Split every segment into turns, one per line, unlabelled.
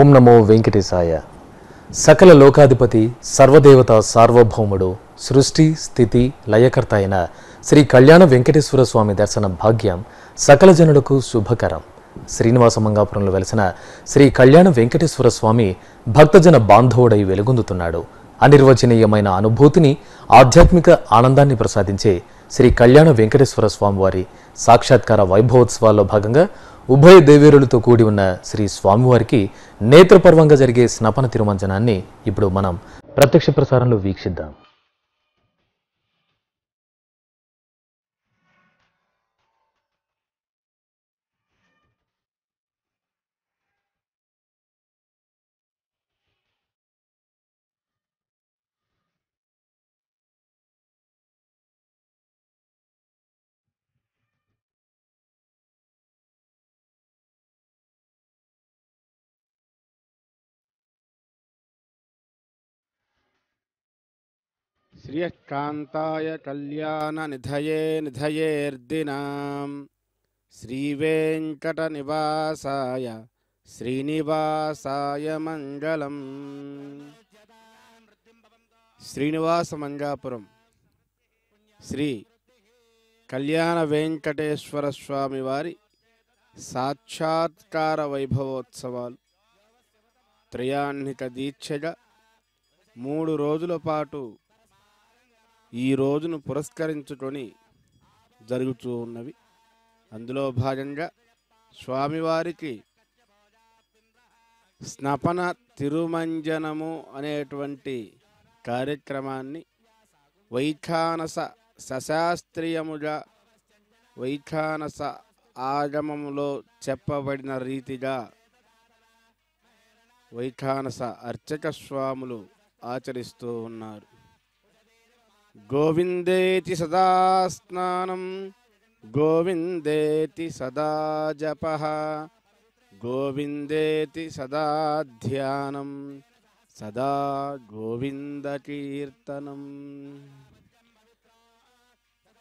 ఓం నమో వెంకటేశాయ. సకల లోకాధిపతి సర్వదేవత సార్వభౌముడు సృష్టి స్థితి లయకర్త అయిన శ్రీ కళ్యాణ వెంకటేశ్వర స్వామి దర్శన భాగ్యం సకల జనులకు శుభకరం. శ్రీనివాస మంగాపురంలో వెలిసిన శ్రీ కళ్యాణ వెంకటేశ్వర స్వామి భక్తజన బాంధవుడై వెలుగొందుతున్నాడు. అనిర్వచనీయమైన అనుభూతిని, ఆధ్యాత్మిక ఆనందాన్ని ప్రసాదించే శ్రీ కళ్యాణ వెంకటేశ్వర స్వామి వారి సాక్షాత్కార వైభవోత్సవాల్లో భాగంగా ఉభయ దేవేరులతో కూడి ఉన్న శ్రీ స్వామివారికి నేత్రపర్వంగా జరిగే స్నపన తిరుమంజనాన్ని ఇప్పుడు మనం ప్రత్యక్ష ప్రసారంలో వీక్షిద్దాం.
శ్రీయకాంతాయ కళ్యాణ నిధయే నిధయేర్దినాం శ్రీవేంకట నివాసాయ శ్రీనివాసాయ మంగళం. శ్రీనివాస మంగాపురం శ్రీ కళ్యాణ వెంకటేశ్వర స్వామి వారి సాక్షాత్కార వైభవోత్సవాలు త్రయాహ్నిక దీక్షగా 3 రోజుల పాటు ఈ రోజును పురస్కరించుకొని జరుగుతూ ఉన్నవి. అందులో భాగంగా స్వామివారికి స్నపన తిరుమంజనము అనేటువంటి కార్యక్రమాన్ని వైఖానస సశాస్త్రీయముగా వైఖానస ఆగమములో చెప్పబడిన రీతిగా వైఖానస అర్చక స్వాములు ఆచరిస్తూ ఉన్నారు. గోవిందేతి సదా స్నానం గోవిందేతి సదా జపః గోవిందేతి సదా ధ్యానం సదా గోవింద కీర్తనం.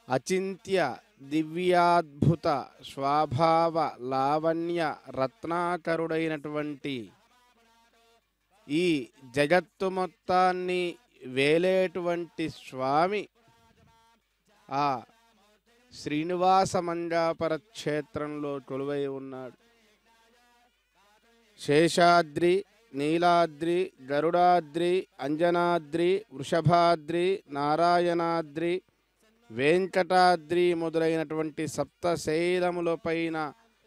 అచింత్య దివ్యాద్భుత స్వభావ లావణ్య రత్నాకరుడైనటువంటి ఈ జగత్తు మొత్తాన్ని వేలేటువంటి స్వామి ఆ శ్రీనివాస మంగాపుర క్షేత్రంలో కొలువై ఉన్నాడు. శేషాద్రి, నీలాద్రి, గరుడాద్రి, అంజనాద్రి, వృషభాద్రి, నారాయణాద్రి, వెంకటాద్రి మొదలైనటువంటి సప్తశైలములపైన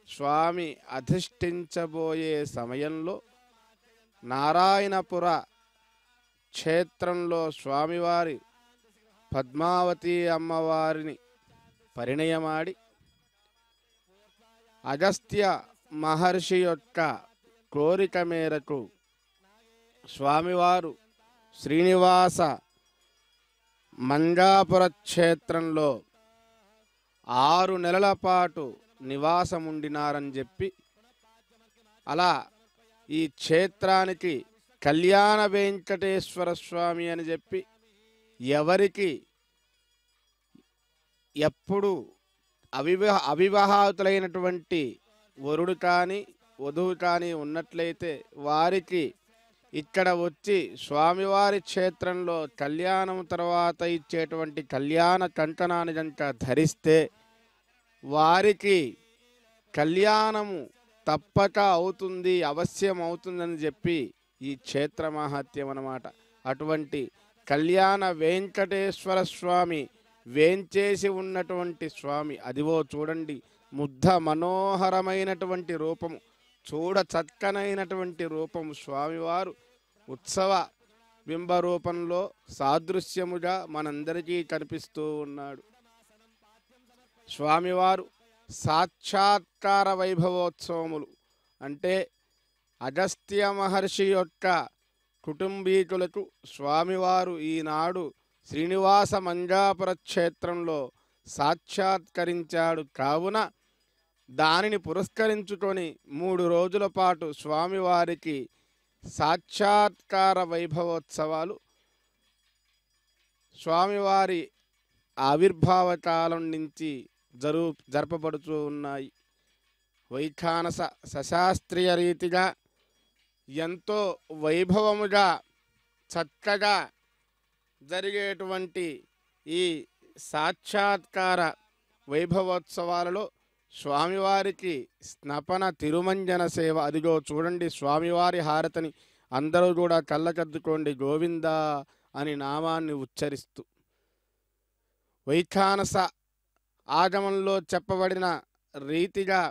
స్వామి అధిష్ఠించబోయే సమయంలో నారాయణపుర క్షేత్రంలో స్వామివారి పద్మావతి అమ్మవారిని పరిణయమాడి అగస్త్య మహర్షి యొక్క కోరిక మేరకు స్వామివారు శ్రీనివాస మంగాపుర క్షేత్రంలో 6 నెలల పాటు నివాసముండినారని చెప్పి, అలా ఈ క్షేత్రానికి కళ్యాణ వెంకటేశ్వర స్వామి అని చెప్పి ఎవరికి ఎప్పుడు అవివాహితులైనటువంటి వరుడు కానీ వధువు కానీ ఉన్నట్లయితే వారికి ఇక్కడ వచ్చి స్వామివారి క్షేత్రంలో కళ్యాణం తర్వాత ఇచ్చేటువంటి కళ్యాణ కంకణాన్ని కనుక ధరిస్తే వారికి కళ్యాణము తప్పక అవుతుంది, అవశ్యం అవుతుందని చెప్పి ఈ క్షేత్ర మహాత్యం అన్నమాట. అటువంటి కళ్యాణ వెంకటేశ్వర స్వామి వేంచేసి ఉన్నటువంటి స్వామి అదివో చూడండి, ముగ్ధ మనోహరమైనటువంటి రూపము, చూడ చక్కనైనటువంటి రూపము. స్వామివారు ఉత్సవ బింబ రూపంలో సాదృశ్యముగా మనందరికీ కనిపిస్తూ ఉన్నాడు. స్వామివారు సాక్షాత్కార వైభవోత్సవములు అంటే అగస్త్య మహర్షి యొక్క కుటుంబీకులకు స్వామివారు ఈనాడు శ్రీనివాస మంగాపుర క్షేత్రంలో సాక్షాత్కరించాడు. కావున దానిని పురస్కరించుకొని 3 రోజుల పాటు స్వామివారికి సాక్షాత్కార వైభవోత్సవాలు స్వామివారి ఆవిర్భావ కాలం నుంచి జరపబడుతూ ఉన్నాయి. వైఖానస సశాస్త్రీయ రీతిగా ఎంతో వైభవముగా చక్కగా జరిగేటువంటి ఈ సాక్షాత్కార వైభవోత్సవాలలో స్వామివారికి స్నపన తిరుమంజన సేవ, అదిగో చూడండి స్వామివారి హారతిని అందరూ కూడా కళ్ళకద్దుకోండి, గోవింద అని నామాన్ని ఉచ్చరిస్తూ. వైఖానస ఆగమంలో చెప్పబడిన రీతిగా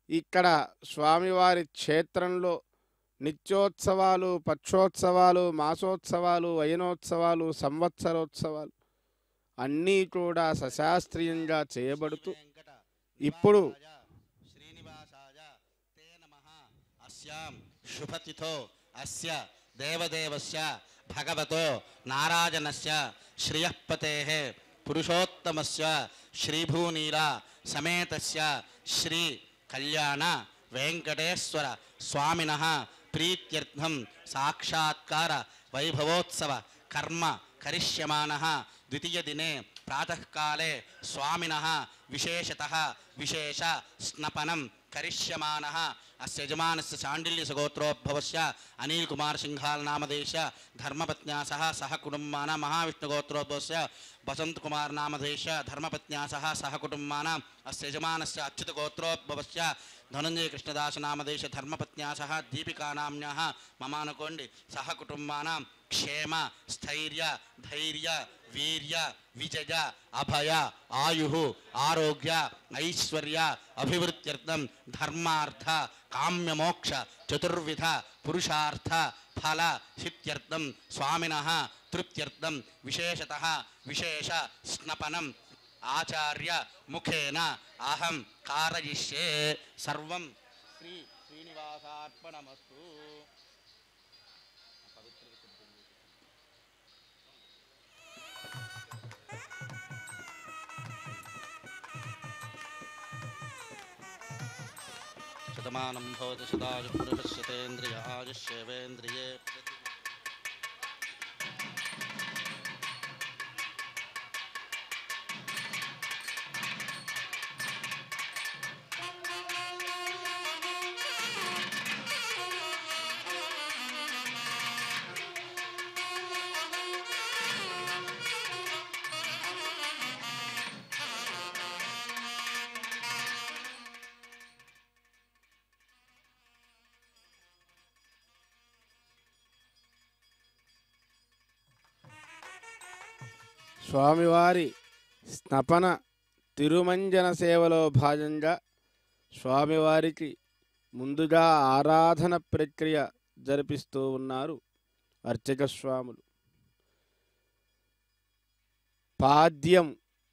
ఇక్కడ స్వామివారి క్షేత్రంలో నిత్యోత్సవాలు, పక్షోత్సవాలు, మాసోత్సవాలు, అయనోత్సవాలు, సంవత్సరోత్సవాలు అన్నీ కూడా సశాస్త్రీయంగా చేయబడుతూ ఇప్పుడు
శ్రీనివాసాయ తే నమః అస్యాం శుభతిథో అస్య దేవదేవస్య భగవతో నారాయణస్య శ్రియఃపతేః పురుషోత్తమస్య శ్రీభూనీల సమేతస్య శ్రీ కళ్యాణ వెంకటేశ్వర స్వామినః ప్రీత్యర్థం సాక్షాత్కార వైభవోత్సవ కర్మ కరిష్యమానః ద్వితీయ దినే ప్రాతఃకాలే స్వామినః విశేషతః విశేష స్నపనం కరిష్యమానః అస్య యజమానస్య శాండిల్యస్య గోత్రోద్భవస్య అనిల్ కుమార్ సింఘాల్ నామధేయస్య ధర్మపత్న్యా సహ కుటుంబాన మహావిష్ణుగోత్రోద్భవస్య వసంత్ కుమార్ నామధేయస్య ధర్మపత్న్యా సహ కుటుంబాన అస్య యజమానస్య అచ్యుత గోత్రోద్భవస్య ధనంజయ కృష్ణదాస నామధేయస్య ధర్మపత్న్యా సహ దీపికా నామ్న్యాః మమానుకోండి సహ కుటుంబానాం క్షేమ స్థైర్య ధైర్య వీర్య విజయ అభయ ఆయు ఆరోగ్య ఐశ్వర్య అభివృద్ధ్యర్థం ధర్మార్థ కామ్యమోక్ష చతుర్విధ పురుషార్థ ఫల సిద్ధ్యర్థం స్వామినః తృప్త్యర్థం విశేషతః విశేష స్నపనం ఆచార్య ముఖేన అహం కారయిష్యే. సర్వం శ్రీ శ్రీనివాసార్పణమస్తు. శతమానం భవతి శతాయు పురుషస్యతేంద్రియ ఆయుష్యేవేంద్రియే
స్వామివారి స్నపన తిరుమంజన సేవలో భాగంగా స్వామివారికి ముందుగా ఆరాధన ప్రక్రియ జరిపిస్తూ ఉన్నారు అర్చక స్వాములు. పాద్యం,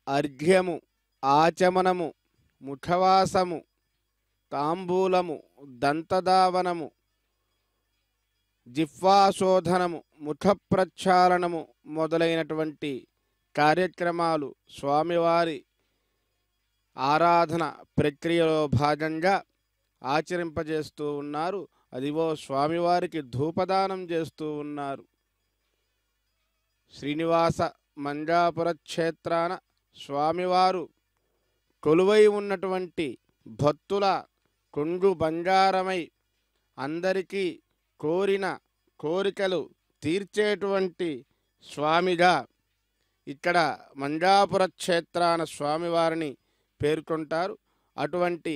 అర్ఘ్యము, ఆచమనము, ముఖవాసము, తాంబూలము, దంతదావనము, జిహ్వాశోధనము, ముఖ ప్రక్షాళనము మొదలైనటువంటి కార్యక్రమాలు స్వామివారి ఆరాధన ప్రక్రియలో భాగంగా ఆచరింపజేస్తూ ఉన్నారు. అదివో స్వామివారికి ధూపదానం చేస్తూ ఉన్నారు. శ్రీనివాస మంజాపుర క్షేత్రాన స్వామివారు కొలువై ఉన్నటువంటి భక్తుల కొంగు బంగారమై అందరికీ కోరిన కోరికలు తీర్చేటువంటి స్వామిగా ఇక్కడ మంజాపుర క్షేత్రాన స్వామివారిని పేర్కొంటారు. అటువంటి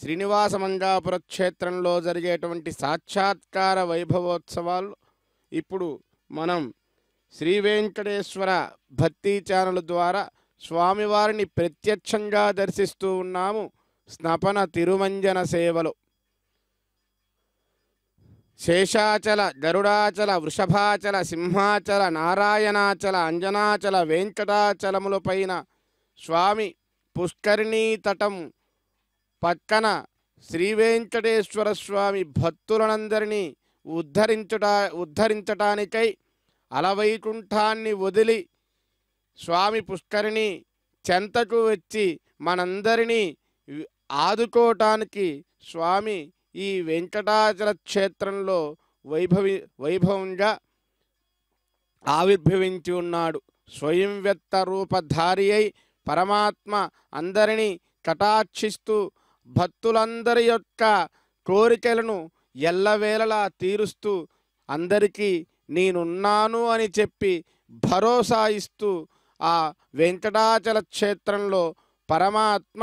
శ్రీనివాస మంజాపుర క్షేత్రంలో జరిగేటువంటి సాక్షాత్కార వైభవోత్సవాలు ఇప్పుడు మనం శ్రీ వెంకటేశ్వర భక్తి ఛానల్ ద్వారా స్వామివారిని ప్రత్యక్షంగా దర్శిస్తూ ఉన్నాము. స్నపన తిరుమంజన సేవలో శేషాచల, గరుడాచల, వృషభాచల, సింహాచల, నారాయణాచల, అంజనాచల, వెంకటాచలముల పైన స్వామి పుష్కరిణీ తటం పక్కన శ్రీ వెంకటేశ్వర స్వామి భక్తులనందరినీ ఉద్ధరించటానికై అలవైకుంఠాన్ని వదిలి స్వామి పుష్కరిణి చెంతకు వచ్చి మనందరినీ ఆదుకోవటానికి స్వామి ఈ వెంకటాచల క్షేత్రంలో వైభవంగా ఆవిర్భవించి ఉన్నాడు. స్వయం వ్యక్త రూపధారి అయి పరమాత్మ అందరినీ కటాక్షిస్తూ భక్తులందరి యొక్క కోరికలను ఎల్లవేళలా తీరుస్తూ అందరికీ నేనున్నాను అని చెప్పి భరోసా ఇస్తూ ఆ వెంకటాచల క్షేత్రంలో పరమాత్మ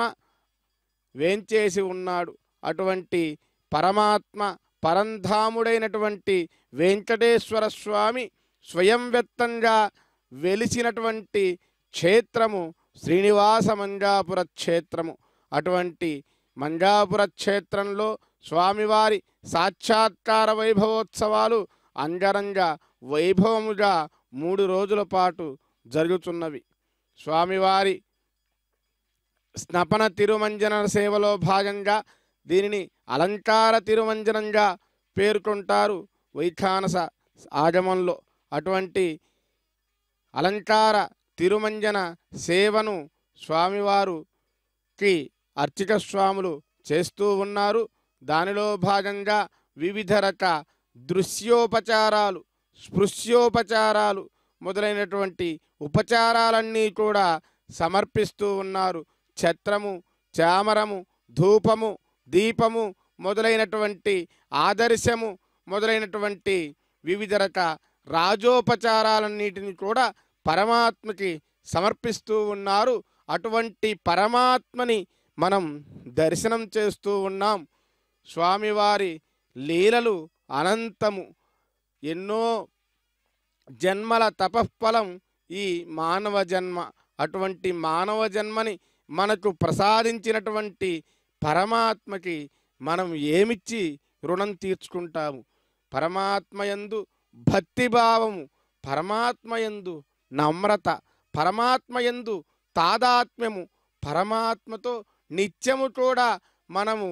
వేంచేసి ఉన్నాడు. అటువంటి పరమాత్మ పరంధాముడైనటువంటి వెంకటేశ్వర స్వామి స్వయం వ్యక్తంగా వెలిసినటువంటి క్షేత్రము శ్రీనివాస మంజాపుర క్షేత్రము. అటువంటి మంజాపుర క్షేత్రంలో స్వామివారి సాక్షాత్కార వైభవోత్సవాలు అంగరంగ వైభవముగా 3 రోజుల పాటు జరుగుతున్నవి. స్వామివారి స్నపన తిరుమంజన సేవలో భాగంగా దీనిని అలంకార తిరుమంజనంగా పేర్కొంటారు వైఖానస ఆగమంలో. అటువంటి అలంకార తిరుమంజన సేవను స్వామివారికి అర్చక స్వాములు చేస్తూ ఉన్నారు. దానిలో భాగంగా వివిధ రక దృశ్యోపచారాలు, స్పృశ్యోపచారాలు మొదలైనటువంటి ఉపచారాలన్నీ కూడా సమర్పిస్తూ ఉన్నారు. ఛత్రము, చామరము, ధూపము, దీపము మొదలైనటువంటి ఆదర్శము మొదలైనటువంటి వివిధ రక రాజోపచారాలన్నిటిని కూడా పరమాత్మకి సమర్పిస్తూ ఉన్నారు. అటువంటి పరమాత్మని మనం దర్శనం చేస్తూ ఉన్నాం. స్వామివారి లీలలు అనంతము. ఎన్నో జన్మల తపఃఫలం ఈ మానవ జన్మ. అటువంటి మానవ జన్మని మనకు ప్రసాదించినటువంటి పరమాత్మకి మనం ఏమిచ్చి రుణం తీర్చుకుంటాము? పరమాత్మయందు భక్తిభావము, పరమాత్మయందు నమ్రత, పరమాత్మయందు తాదాత్మ్యము, పరమాత్మతో నిత్యము కూడా మనము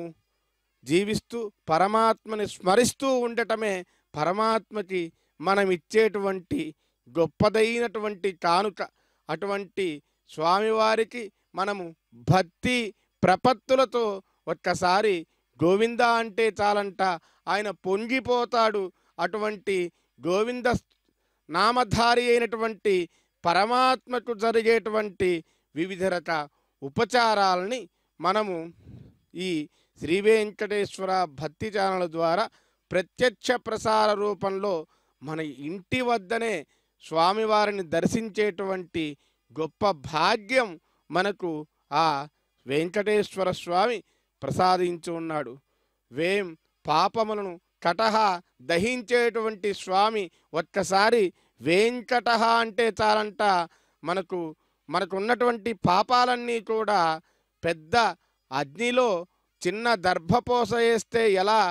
జీవిస్తూ పరమాత్మని స్మరిస్తూ ఉండటమే పరమాత్మకి మనం ఇచ్చేటువంటి గొప్పదైనటువంటి కానుక. అటువంటి స్వామివారికి మనము భక్తి ప్రపత్తులతో ఒక్కసారి గోవింద అంటే చాలంట ఆయన పొంగిపోతాడు. అటువంటి గోవింద నామధారి అయినటువంటి పరమాత్మకు జరిగేటువంటి వివిధ రక ఉపచారాలని మనము ఈ శ్రీ వెంకటేశ్వర భక్తి ఛానల్ ద్వారా ప్రత్యక్ష ప్రసార రూపంలో మన ఇంటి వద్దనే స్వామివారిని దర్శించేటువంటి గొప్ప భాగ్యం మనకు ఆ వెంకటేశ్వర స్వామి ప్రసాదించి ఉన్నాడు. వేం పాపములను కటహ దహించేటువంటి స్వామి. ఒక్కసారి వెంకటహ అంటే చాలంట మనకున్నటువంటి పాపాలన్నీ కూడా పెద్ద అగ్నిలో చిన్న దర్భపోస వేస్తే ఎలా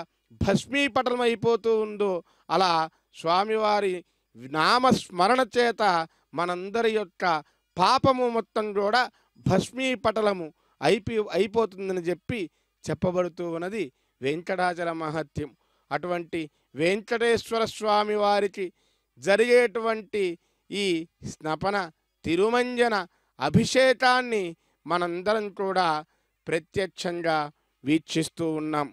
భస్మీపటలం అయిపోతూ ఉందో అలా స్వామివారి నామస్మరణ చేత మనందరి యొక్క పాపము మొత్తం కూడా భస్మీపటలము అయిపోతుందని చెప్పబడుతూ ఉన్నది వెంకటాచల మహత్యం. అటువంటి వెంకటేశ్వర స్వామి వారికి జరిగేటువంటి ఈ స్నపన తిరుమంజన అభిషేకాన్ని మనందరం కూడా ప్రత్యక్షంగా వీక్షిస్తూ ఉన్నాం.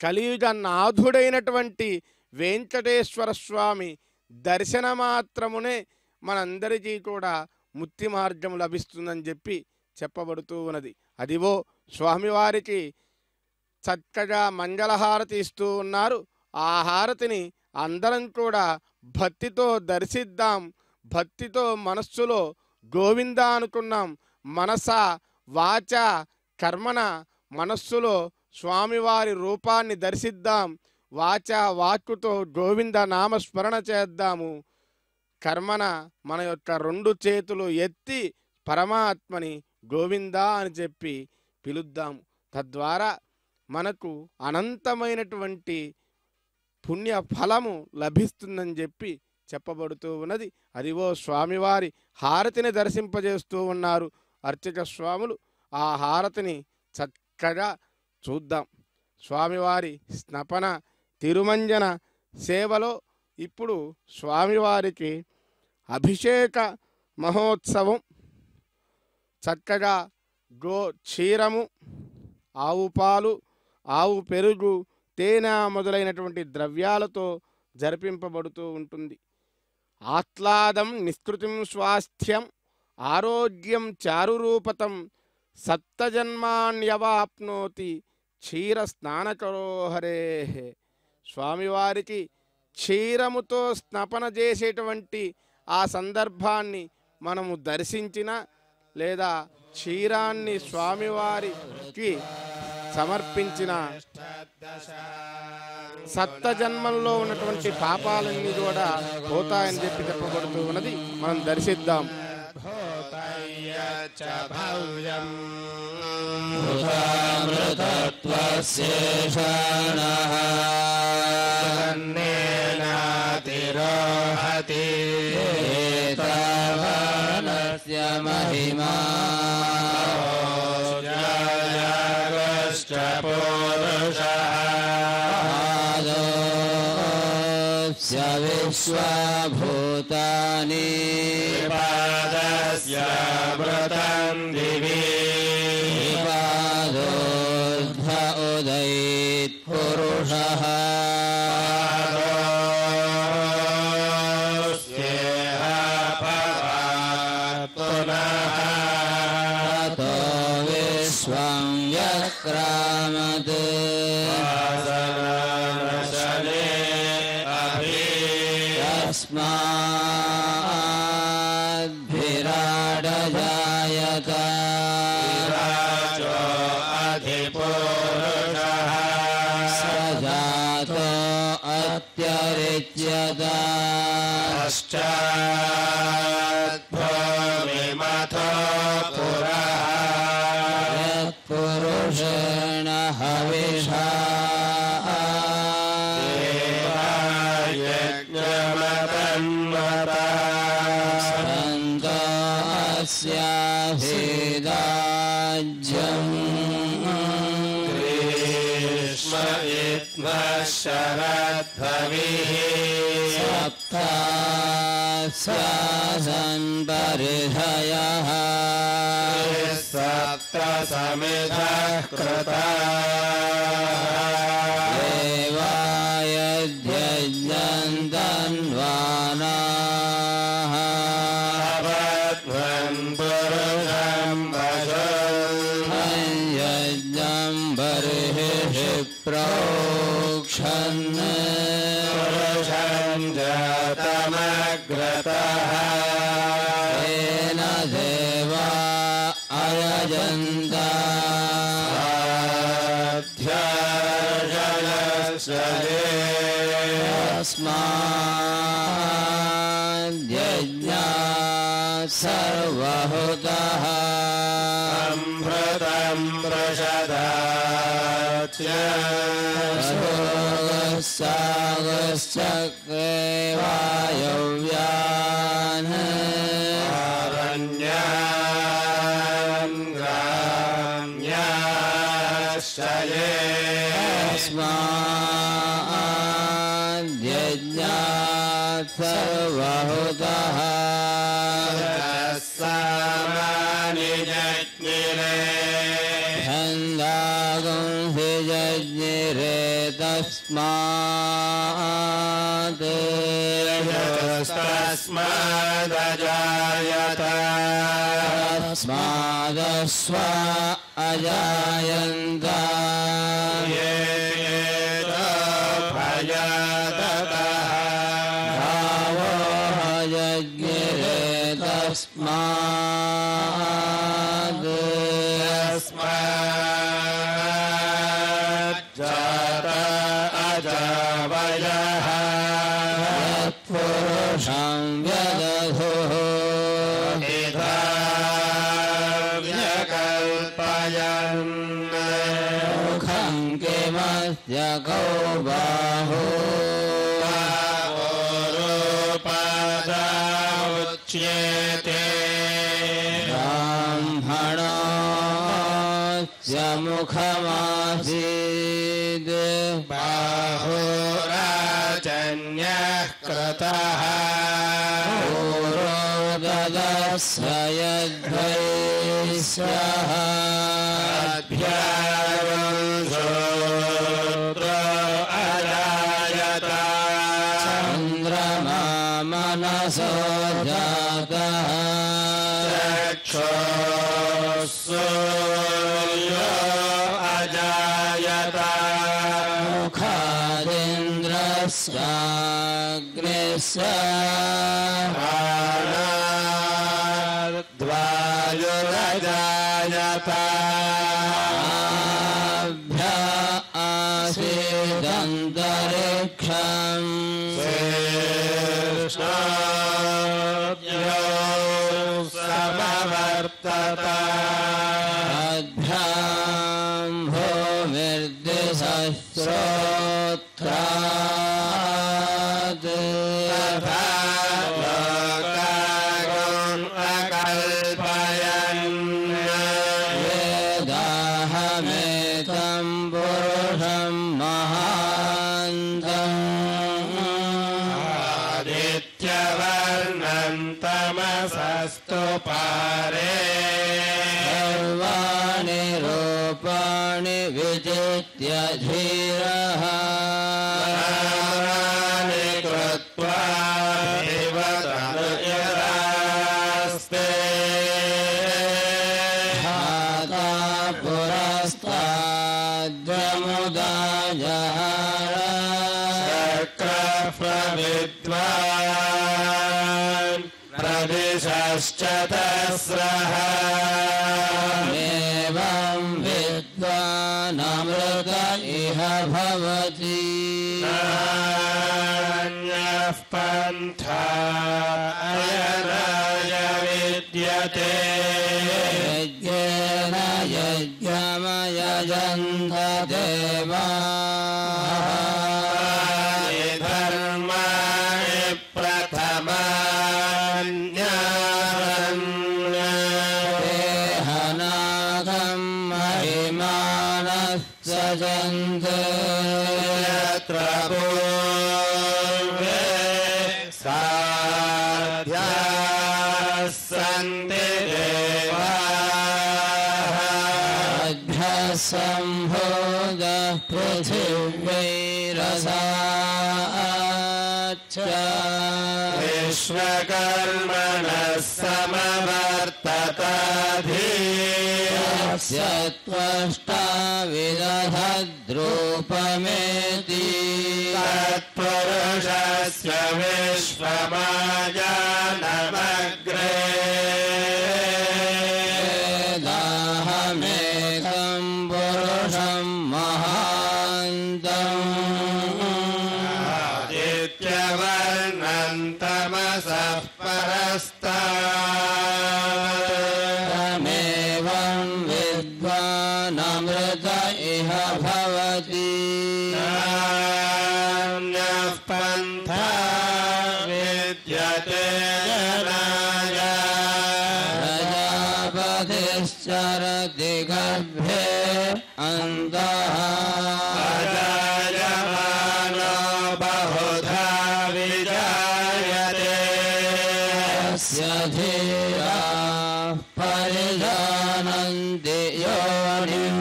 కలియుగ నాథుడైనటువంటి వెంకటేశ్వర స్వామి దర్శన మాత్రమునే మనందరికీ కూడా ముక్తి మార్గం లభిస్తుందని చెప్పబడుతూ ఉన్నది. అదివో స్వామివారికి చక్కగా మంగళహారతి ఇస్తూ ఉన్నారు. ఆ హారతిని అందరం కూడా భక్తితో దర్శిద్దాం. భక్తితో మనస్సులో గోవింద అనుకున్నాం. మనస వాచ కర్మన మనస్సులో స్వామివారి రూపాన్ని దర్శిద్దాం. వాచ వాక్కుతో గోవింద నామస్మరణ చేద్దాము. కర్మన మన యొక్క 2 చేతులు ఎత్తి పరమాత్మని గోవింద అని పిలుద్దాము. తద్వారా మనకు అనంతమైనటువంటి పుణ్య ఫలము లభిస్తుందని చెప్పబడుతూ ఉన్నది. అదివో స్వామివారి హారతిని దర్శింపజేస్తూ ఉన్నారు అర్చక స్వాములు. ఆ హారతిని చక్కగా చూద్దాం. స్వామివారి స్నపన తిరుమంజన సేవలో ఇప్పుడు స్వామివారికి అభిషేక మహోత్సవం చక్కగా క్షీరము, ఆవు పాలు, ఆవు పెరుగు, తేనె మొదలైనటువంటి ద్రవ్యాలతో జరిపింపబడుతూ ఉంటుంది. ఆహ్లాదం నిష్కృతిం స్వాస్థ్యం ఆరోగ్యం చారురూపతం సప్తజన్మాన్యవాప్నోతి క్షీర స్నానకరో హరే. స్వామివారికి క్షీరముతో స్నపన చేసేటువంటి ఆ సందర్భాన్ని మనము దర్శించిన లేదా క్షీరాన్ని స్వామివారికి సమర్పించిన సప్త జన్మల్లో ఉన్నటువంటి పాపాలన్నీ కూడా పోతాయని చెప్పి చెప్పబడుతూ ఉన్నది. మనం దర్శిద్దాం.
महिमा विश्वभूतानि पादस्य व्रतं दिवि पादोर्ध्व उदयेत् पुरुषः ततो विश्वं यक्रामत् तस्माद्भिराडजायत अधिपुरुषः स जातो अत्यरिच्यत पश्चाद्भूमिमथो पुरः यत्पुरुषेण हविषा स्याभिदाज्यम् ग्रीष्म शरद्भविः सप्तास्यासन् परिधयः सप्तसमिधः कृताः देवायद्यजन्तन्वानाः प्रोक्षन् पुरुषं जातमग्रतः तेन देवा अयजन्त तस्माद्यज्ञा सर्वहुतः अमृतं सागश्चक्रे वायव्यान् आरण्यान् ग्राम्याश्चये तस्माद्यज्ञात् सर्वहुतः सामानि जज्ञिरे जज्ञिरे तस्मादजायत तस्मादस्व अजायन्त ये भयदतः भावो यज्ञिरे तस्माद् अजावयः पुरुषं व्यदधुः व्यकल्पयन् मुखं किमस्य कौ बाहु रूपदा उच्यते ब्राह्मणस्य मुखमासीद् बाहुराजन्यः कृतः पूरोदस्य यद्वैश्यः अभ्यावंशोत्रो अजायत चन्द्रमा मनसो जातः चक्षुः सूर्यो अजायत चतस्रः एवं विद्वानमृत इह भवति नान्यः पन्था अयनाय विद्यते यज्ञेन यज्ञमयजन्त देवाः धर्माणि यत्र पूर्वे साध्याः सन्ति देवाः अभ्यः सम्भोगः पृथिव्यैरसाच्च विश्वकर्मणः समवर्तताधीः त्वष्टा विदधद्रूपमेति तत्पुरुषस्य विश्वमायानमग्रे दाहमेकं पुरुषं महान्तम् आदित्यवर्णन्तमसः परस्तात् अमृत इह भवति नान्यः पन्था विद्यते जनाय प्रजापतिश्चरति गर्भे अन्तः अजायमानो बहुधा विजायते यस्य धीराः परिजानन्ति योनिम्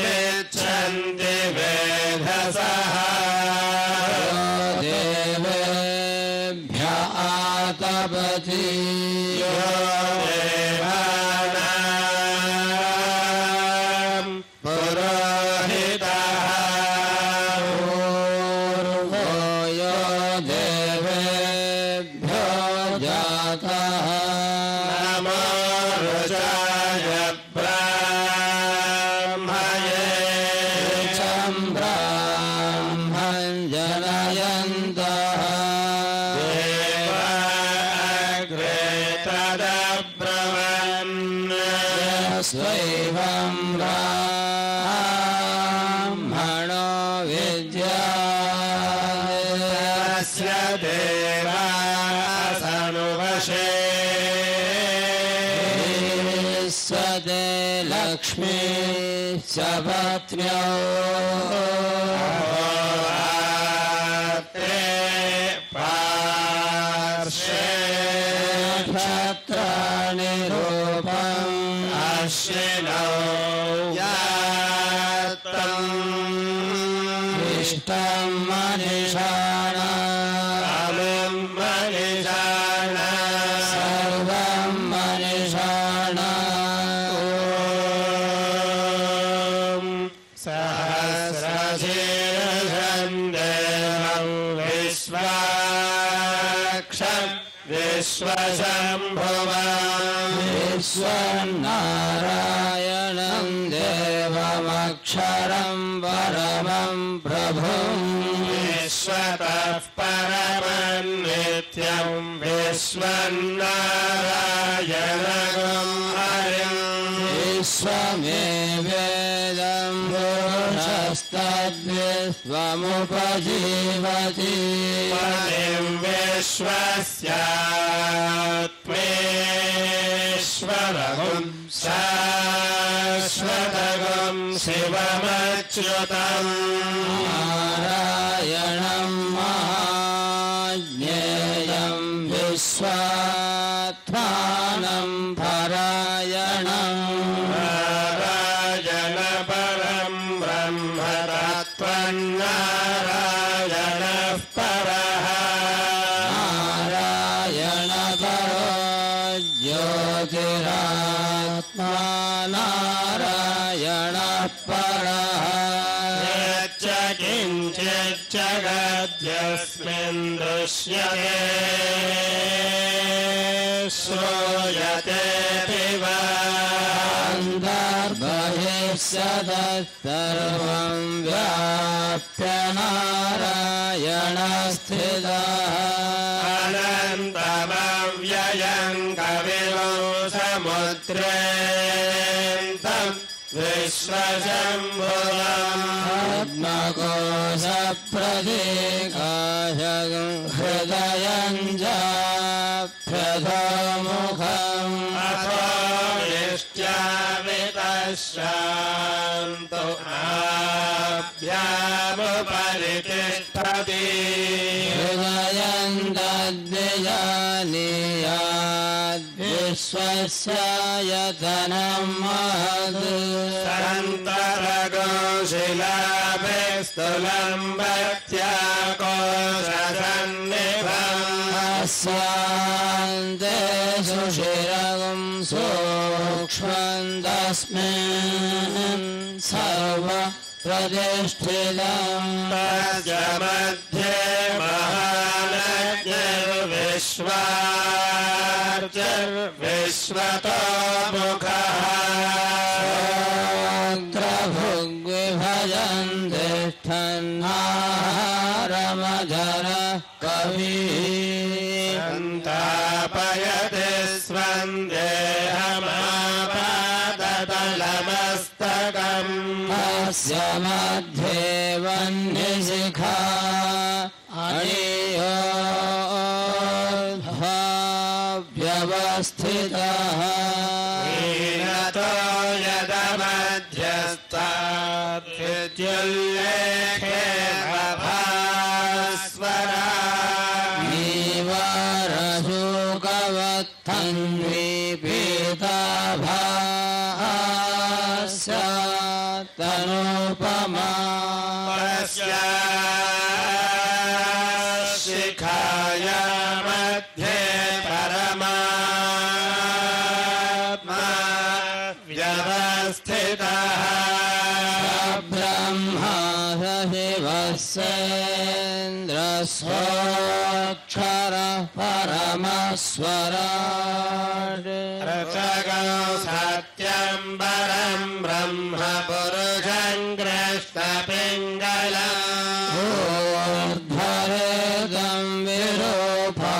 पदमिच्छन्ति वेधसः देवेभ्य आतपति यो देवानां पुरोहितः पूर्वो यो देवेभ्यो जातः नमो रुचाय स्वैवं ब्राह्मणो विद्यास्य देवासनुवशे स्वदे लक्ष्मी च पत्न्यौ पार्श्वे क्षत्राणि रूपम् अश्विनौ यातं इष्टं मनीषाणा मनीषाणा सर्वं मनीषाणा सहस्रशीर्षं देवं विश्वाक्षं विश्वशम्भुवं विश्वनारायणं देवमक्षरं परमं प्रभुं विश्वतः परमं नित्यं विश्वनारायणं हरिं विश्वमेवेदं पुरुषस्तद्विश्वमुपजीवति पतिं विश्वस्यात्मेश्वरगुं शाश्वतगुं शिवमच्युतं नारायणं महाज्ञेयं विश्वात्मानं परायणं नारायणपरं ब्रह्म तत्त्वन्नारायणः परः नारायणपरो ज्योतिरात्मा नारायणः परः यच्च किञ्चित् जगद्यस्मिन् दृश्यते श्रूयतेऽपि वा अन्तर्बहिष्यतः व्याप्य नारायणस्थितः अनन्तमव्ययं कविरो समुद्रेऽन्तं विश्वशम्भुवम् आत्मकोशप्रतीकाशं हृदयं चाभ्यधोमुखम् अथो निष्ट्यामितश्रान्तो आभ्यामुपरितिष्ठति हृदयं तद्विजानीयाद्विश्वस्यायतनं महत् सन्तरगोशिलाभिस्तुलं भक्त्याकोशसन्निभम् अस्यान्ते सुशिरगुं सूक्ष्मं तस्मिन् सर्वप्रतिष्ठितं तस्य मध्ये महालक्ष्मीर्विश्वार्चिर्विश्वतोमुखः भुग्विभजन् तिष्ठन्नाहारमधर कविः सन्तापयति स्वं देहमापादतलमस्तकम् अस्य मध्ये वह्निशिखा व्यवस्थितः हीनतो यदमध्यस्ताद्विद्युल्लेखे भास्वरा नीवारशोकवत्थन्वी पीताभास्यात्तनोपमा शिखाया मध्ये परमात्मा व्यवस्थितः ब्रह्मा शिवस्येन्द्रस्वक्षरः परमस्वराट् रचगौ सत्यं परं ब्रह्म पुरुषं कृष्णपिङ्गलम् ऊर्ध्वरेदं विरूपाख्यं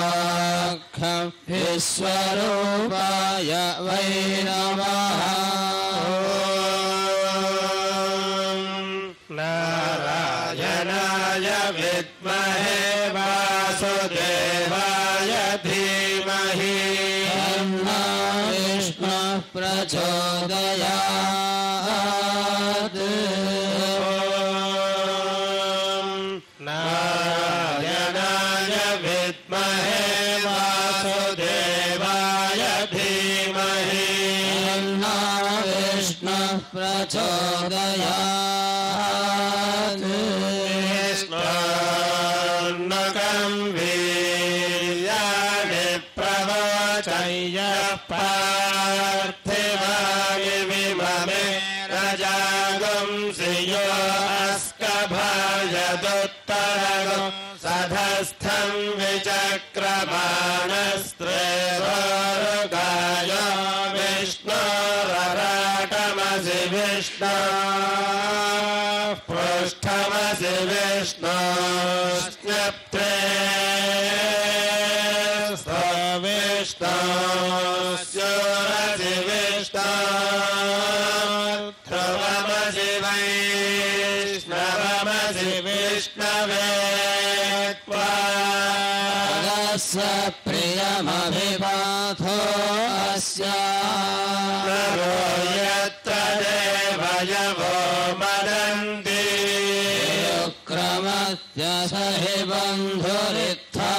विश्वरूपाय वै नमः नारायणाय विद्महे वासुदेवाय धीमहि तन्नो विष्णुः प्रचोदयात् नारायणाय विद्महे वासुदेवाय धीमहि तन्नो विष्णुः प्रचोदयात् विष्णोन्नकं वीर्याणि प्रवचय्य पार्थिवाय विममे रजागुंसियो अस्कभाजदुत्तरगुं सधस्थं विचक्रमाणस्त्रेवरुगायो विष्णोरराटमसि विष्णो पृष्ठमसि विष्णोस्न्यप्त्रे विष्णोस्योरसि विष्णो ध्रुवमसि वैष्णवमसि विष्णवे
प्रियमभिपाथो अस्या
नरो यत्र देवयवो मदन्ति
क्रमस्य स हि बन्धुरित्था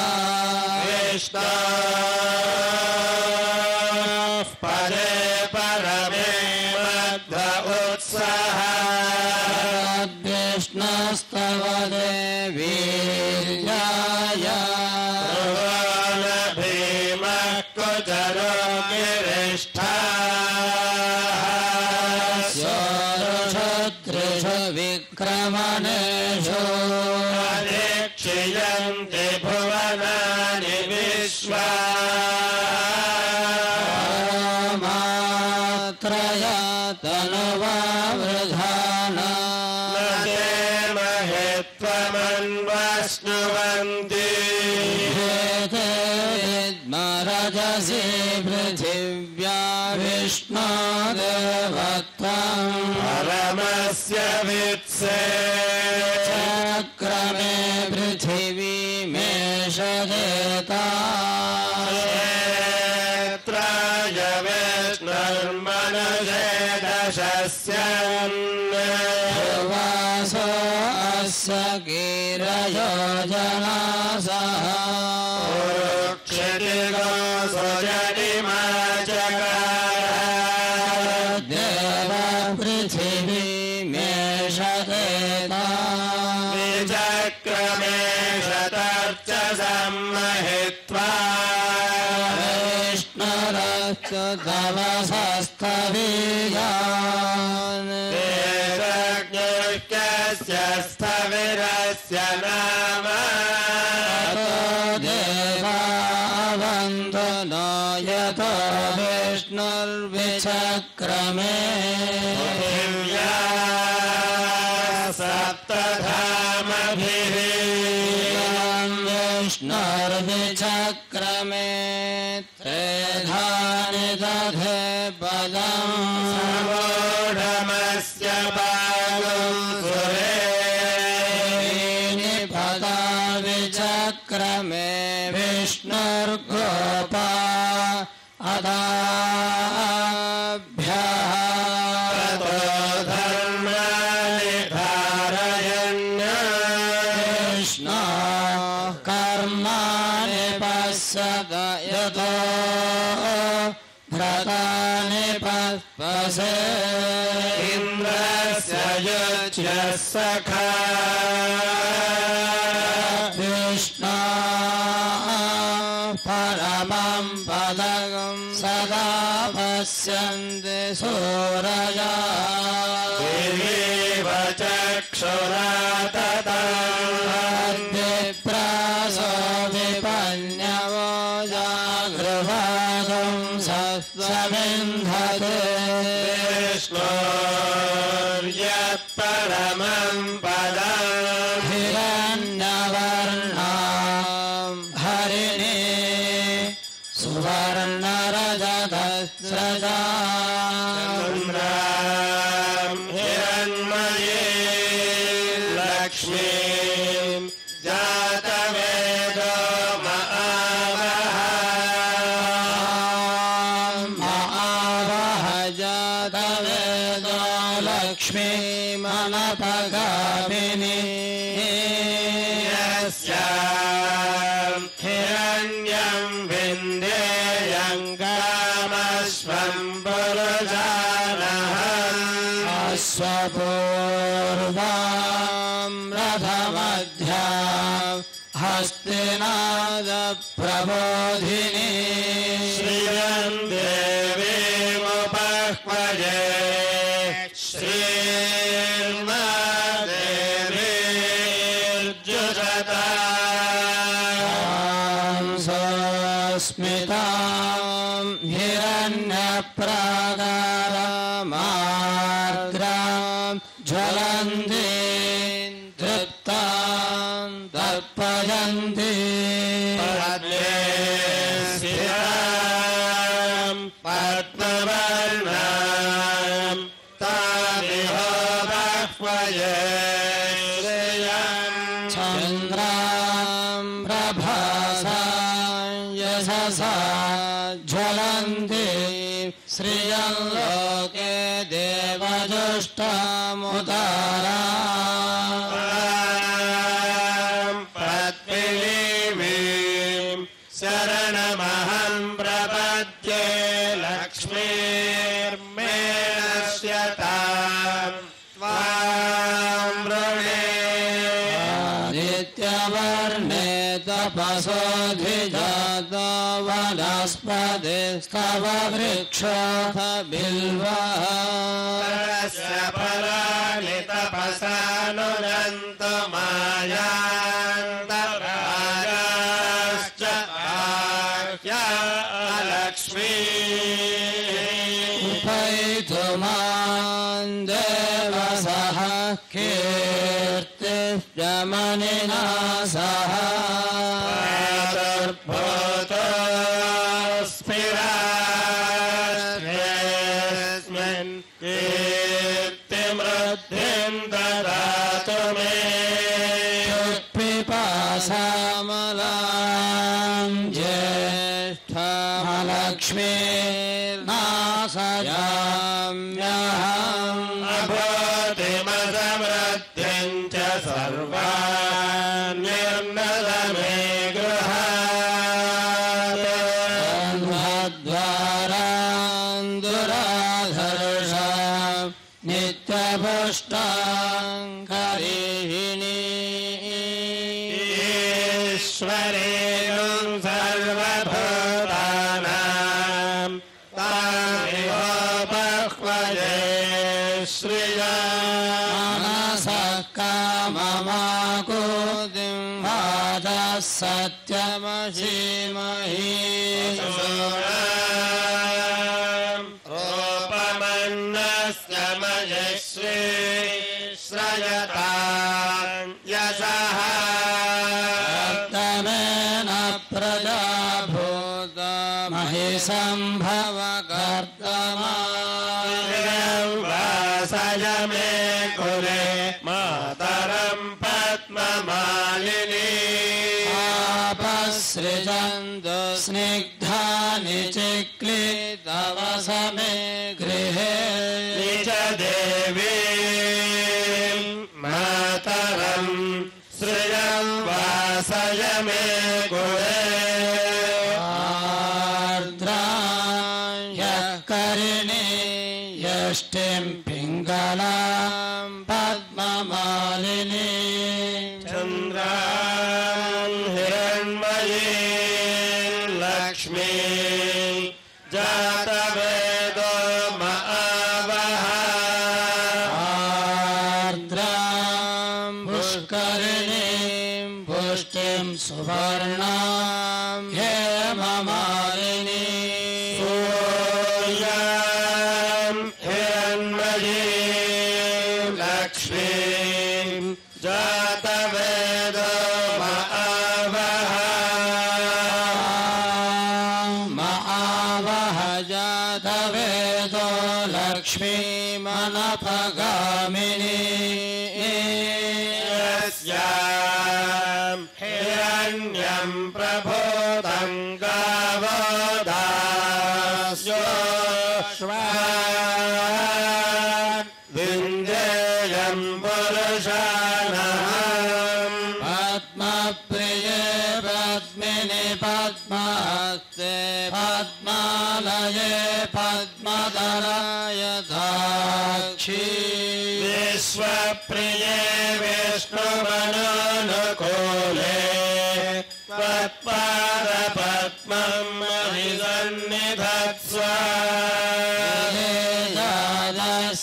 विष्णो परे परमे मध्व उत्सः
विष्णस्तव देवीर्याय
भीमकुचरो गिरिष्ठाः
शत्रुषु विक्रमणेषु
अधीक्षयन्ति भुवनानि विश्वा
मात्रया तनुवावृधाना
न ते महित्वमन्वश्नुवन्ति
रजसि पृथिव्या विष्णोदेवत्वम्
परमस्य वित्से
चक्रमे पृथिवीमेषदेता
क्षेत्राय विष्णुर्मनुषे दशस्यन्
वासो अस्य गिरयोजना सह देव पृथिवीमेषदेता
विचक्रमे शतर्च सम्महित्वा
विष्णुरस्तु तवसस्तवीयान्
वेदज्ञस्य स्थविरस्य नाम
देवावन्तु नो यतो विष्णुर्विचक्रमे
पृथिव्या सप्तधामभिः
विष्णुर्विचक्रमे त्रेधानि दधे पदम्
समूढमस्य बाहुं सुरे
पदा विचक्रमे विष्णुर्गोपा अदाभ्यः
ततो धर्माणि धारयन्
कृष्णा कर्माणि पश्यत यतो भ्रतानि पस्पसे
इन्द्रस्य युज्य सखा
कृष्णा परमं पदं सदा पश्यन्ति सूरया
देवीव चक्षुरा
विप्रासो विपन्यवो जागृभागं सस्वविन्धते
विष्णोर्यत्परमं पदम्
हिरण्यवर्णां हरिणे सुवर्णरजतस्रजा
हिरण्मयी लक्ष्मीं जातवेदो
महावह जातवेदो लक्ष्मीमनपगामिनी
यस्यां हिरण्यं विन्देयं कामश्वं पुरुषानः
स्वपूर्वां रथमध्या हस्तिनादप्रबोधिनी
श्रियं देवीमुपह्वये श्री
स्मितां हिरण्यप्राकारामार्द्रां ज्वलन्तीं तृप्तां तर्पयन्ति
पद्मवर्णां तामिह बह्वये
चन्द्रां प्रभासां यशसा ज्वलन्ति श्रियं लोके देवजुष्टामुदारा
पद्मिनीं शरणमहं प्रपद्ये लक्ष्मीर्मेणस्यतां त्वां वृणे
नित्यवर्णे तपसोऽधिजातो वनस्पतिस्तव वृक्षोऽथ बिल्वः
तस्य फलानि तपसानुरन्तु मायान्तरायाश्च आह्या लक्ष्मी
उपैतुमान् देवसः कीर्तिर्यमनिना सह
स्फिरास्मिन् कीर्तिमृद्धिं ददातु मे
पिपासामलां ज्येष्ठमलक्ष्मीर्नाशयाम्यहम्
अभूतिमसमृद्धिं च सर्वान् निर्नदमे गृहात्
द्वारान् दुराधर्षां नित्यपुष्टां करीहिणी
ईश्वरेणं सर्वभूतानां तामिह बह्वये श्रिया
मनसः काममाकुतिं वाचः सत्यमसीमहि
रूपमन्नस्य मयश्री श्रयतां यशः
तमेन प्रजाभूत महिषम्भव
वासय मे कुले मातरं पद्ममालिनी
आपसृजन्तु स्निग्धानि चिक्लितव समे गृहे
निज देवी मातरं श्रियं वासय मे कुले
आर्द्रां यः करिणी यष्टिं पिङ्गलां पद्ममालिनी
चन्द्रां हिरण्मयीं लक्ष्मी जातवेदो महावः
आर्द्रां पुष्करिणीं पुष्टिं सुवर्णां हेममालिनी
सूर्यां हिरण्मयीं लक्ष्मीं जातवेदो महावः
महावः जातवेदो लक्ष्मीमनपगामिनी
यस्यां हिरण्यं प्रभूतं गावो दास्योऽश्वान् विन्देयं पुरुषाणाम्
पद्मप्रिये पद्मिनि पद्महस्ते पद्मालये पद्मदलाय दाक्षी
विश्वप्रिये विष्णुमनोनुकूले त्वत्पादपद्मं महिसन्निधत्स्व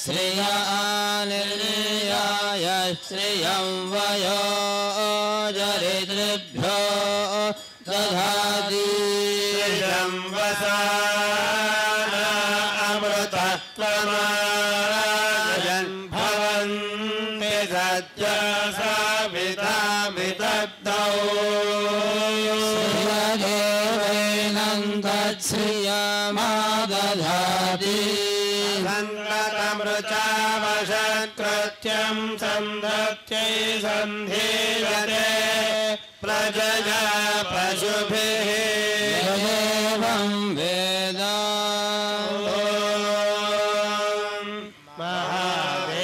श्रिया निर्याय श्रियं वयो जरितृभ्यो दधाति
वन्ति सत्या सावितामिदग्धौ
श्रियदेवैनन्दश्रियमादधाति
सन्नतमृचावशकृत्यं सन्धत्यै सन्धीयते प्रजया पशुभिः
एवं वेद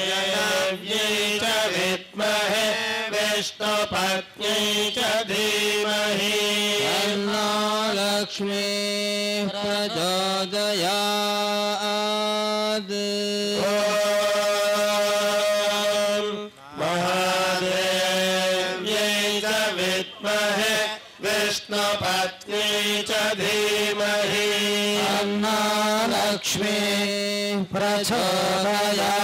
महादेव्यै च विद्महे विष्णुपत्न्यै च धीमहि
तन्नो लक्ष्मी प्रचोदयात्
महादेव्यै च विद्महे विष्णुपत्न्यै च धीमहि
तन्नो लक्ष्मी प्रचोदयात्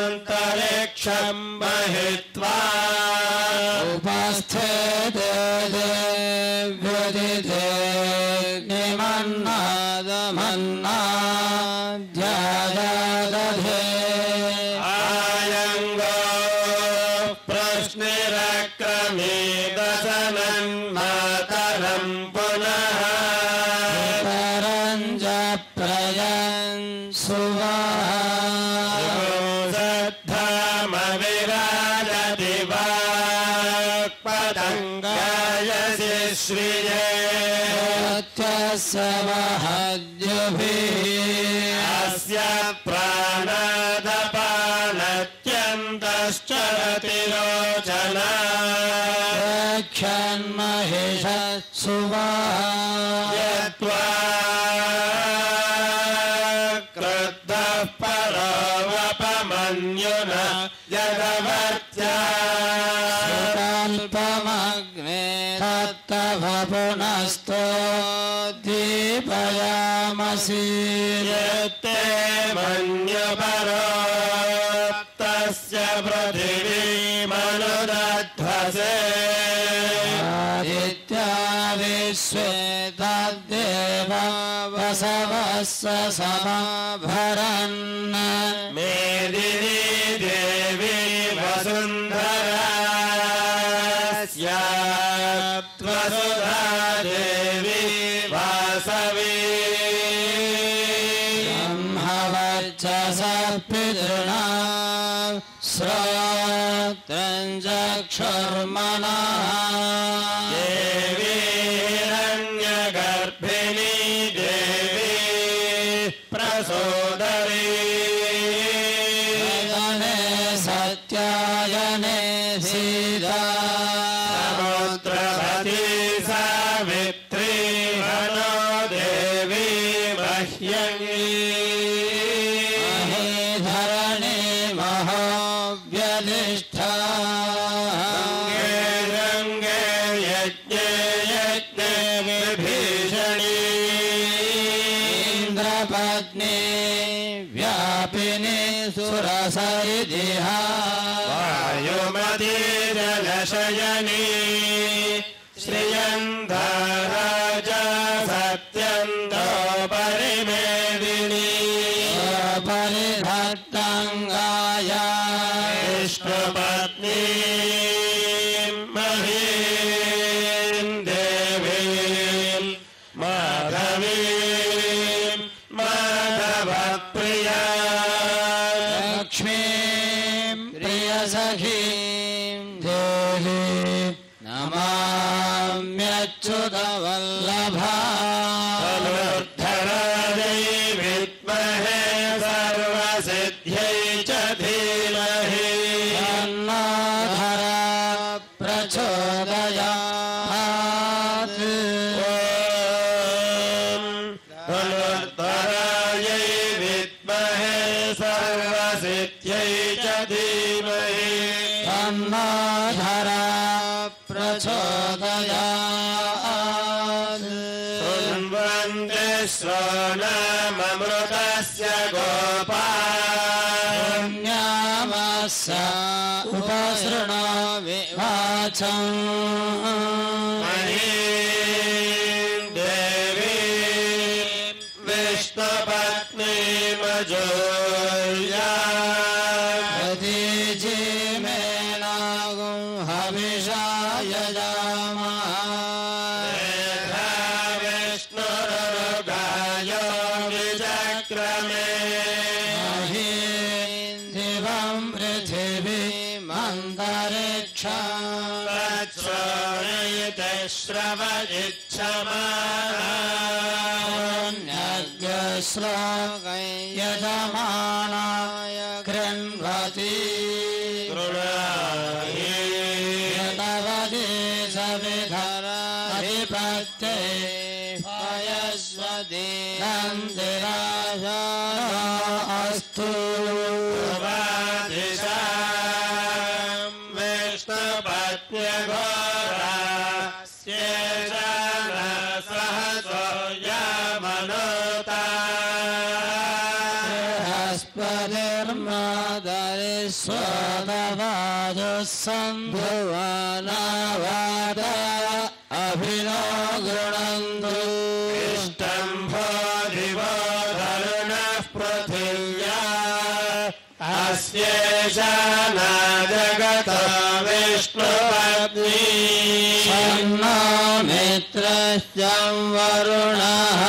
निर्भोम्नाद्योर्वरिणान्तरिक्षं महित्वा
उपस्थिते देव्यदिते निमन्नादमन्नाध्यायादधे
आयङ्गो प्रश्निरक्रमे दशनन्मातरं पुनः
परञ्ज प्रयन्
श्रद्धामविराजति वाक्पतङ्गायसि श्रिये
सत्यसवहद्युभिः
अस्य प्राणादपानत्यन्तश्चरति रोचना यत्त्वा क्रुद्धः परोऽवपमन्युन यदवर्त्या
कल्पमग्ने तत्तव पुनस्तो दीपयामसि
यत्ते मन्यपरो तस्य पृथिवीमनुदध्वसे
आदित्या विश्वे तद्देव वसवस्य समाभरन्
मेदिनी देवी वसुन्धरा स्यात्वसुधा देवी वासवी
ब्रह्मवर्चसः पितॄणां श्रोत्रं चक्षुर्मनः
देवी हिरण्यगर्भिणी देवी प्रसोदरी
गगने सत्यायने सीता
समुद्रवती सावित्री हनो देवी मह्यङ्गी
महीधरणे महोव्यधिष्ठा
गङ्गे गङ्गे यज्ञे यज्ञे विभीषणी
इन्द्रपत्नी व्यापिनी सुरसरिदिहा
वायुमती जलशयनी श्रियन्धाराजा सत्यन्तो परिमेदिनी
परिधत्तङ्गाया
विष्णुपत्नी महीं देवीं माधवीं माधवप्रिया
लक्ष्मीं प्रियसखीं देवीं नमाम्यच्युतवल्लभा
धनुर्धरायै विद्महे सर्वसिद्ध्यै च धीमहि
तन्नो धरा प्रचोदयात्
धनुर्धरायै विद्महे सर्वसिद्ध्यै च धीमहि
तन्नो धरा प्रचोदयात्
शृण्वन्ति श्रोणाममृतस्य गोपा
पुण्यामस्य उपसृणो विवाचम्
मही जूया
प्रतीचि मे नागुं हविषा यजामः
विष्णुरुगायो विचक्रमे
दिवं पृथिवीमन्तरिक्षम्
तच्छोणयते
श्रवयिच्छमान्यज्ञश्लोकै यजमानाय कृण्वति
कृणाहि
यतवति सविधराधिपत्ये पयस्वति नन्दिराजा अस्तु
उपाधिशां विष्णुपत्न्यघोरास्य सहसो यामनुता
बृहस्पतिर्मदरिस्वदवाजुसन्धुवनवाद अभिनो गृणन्तु
इष्टम्भो दिवो धरुणः पृथिव्या अस्येषा जगतो विष्णुपत्नी
सन्नो मित्रश्चं वरुणः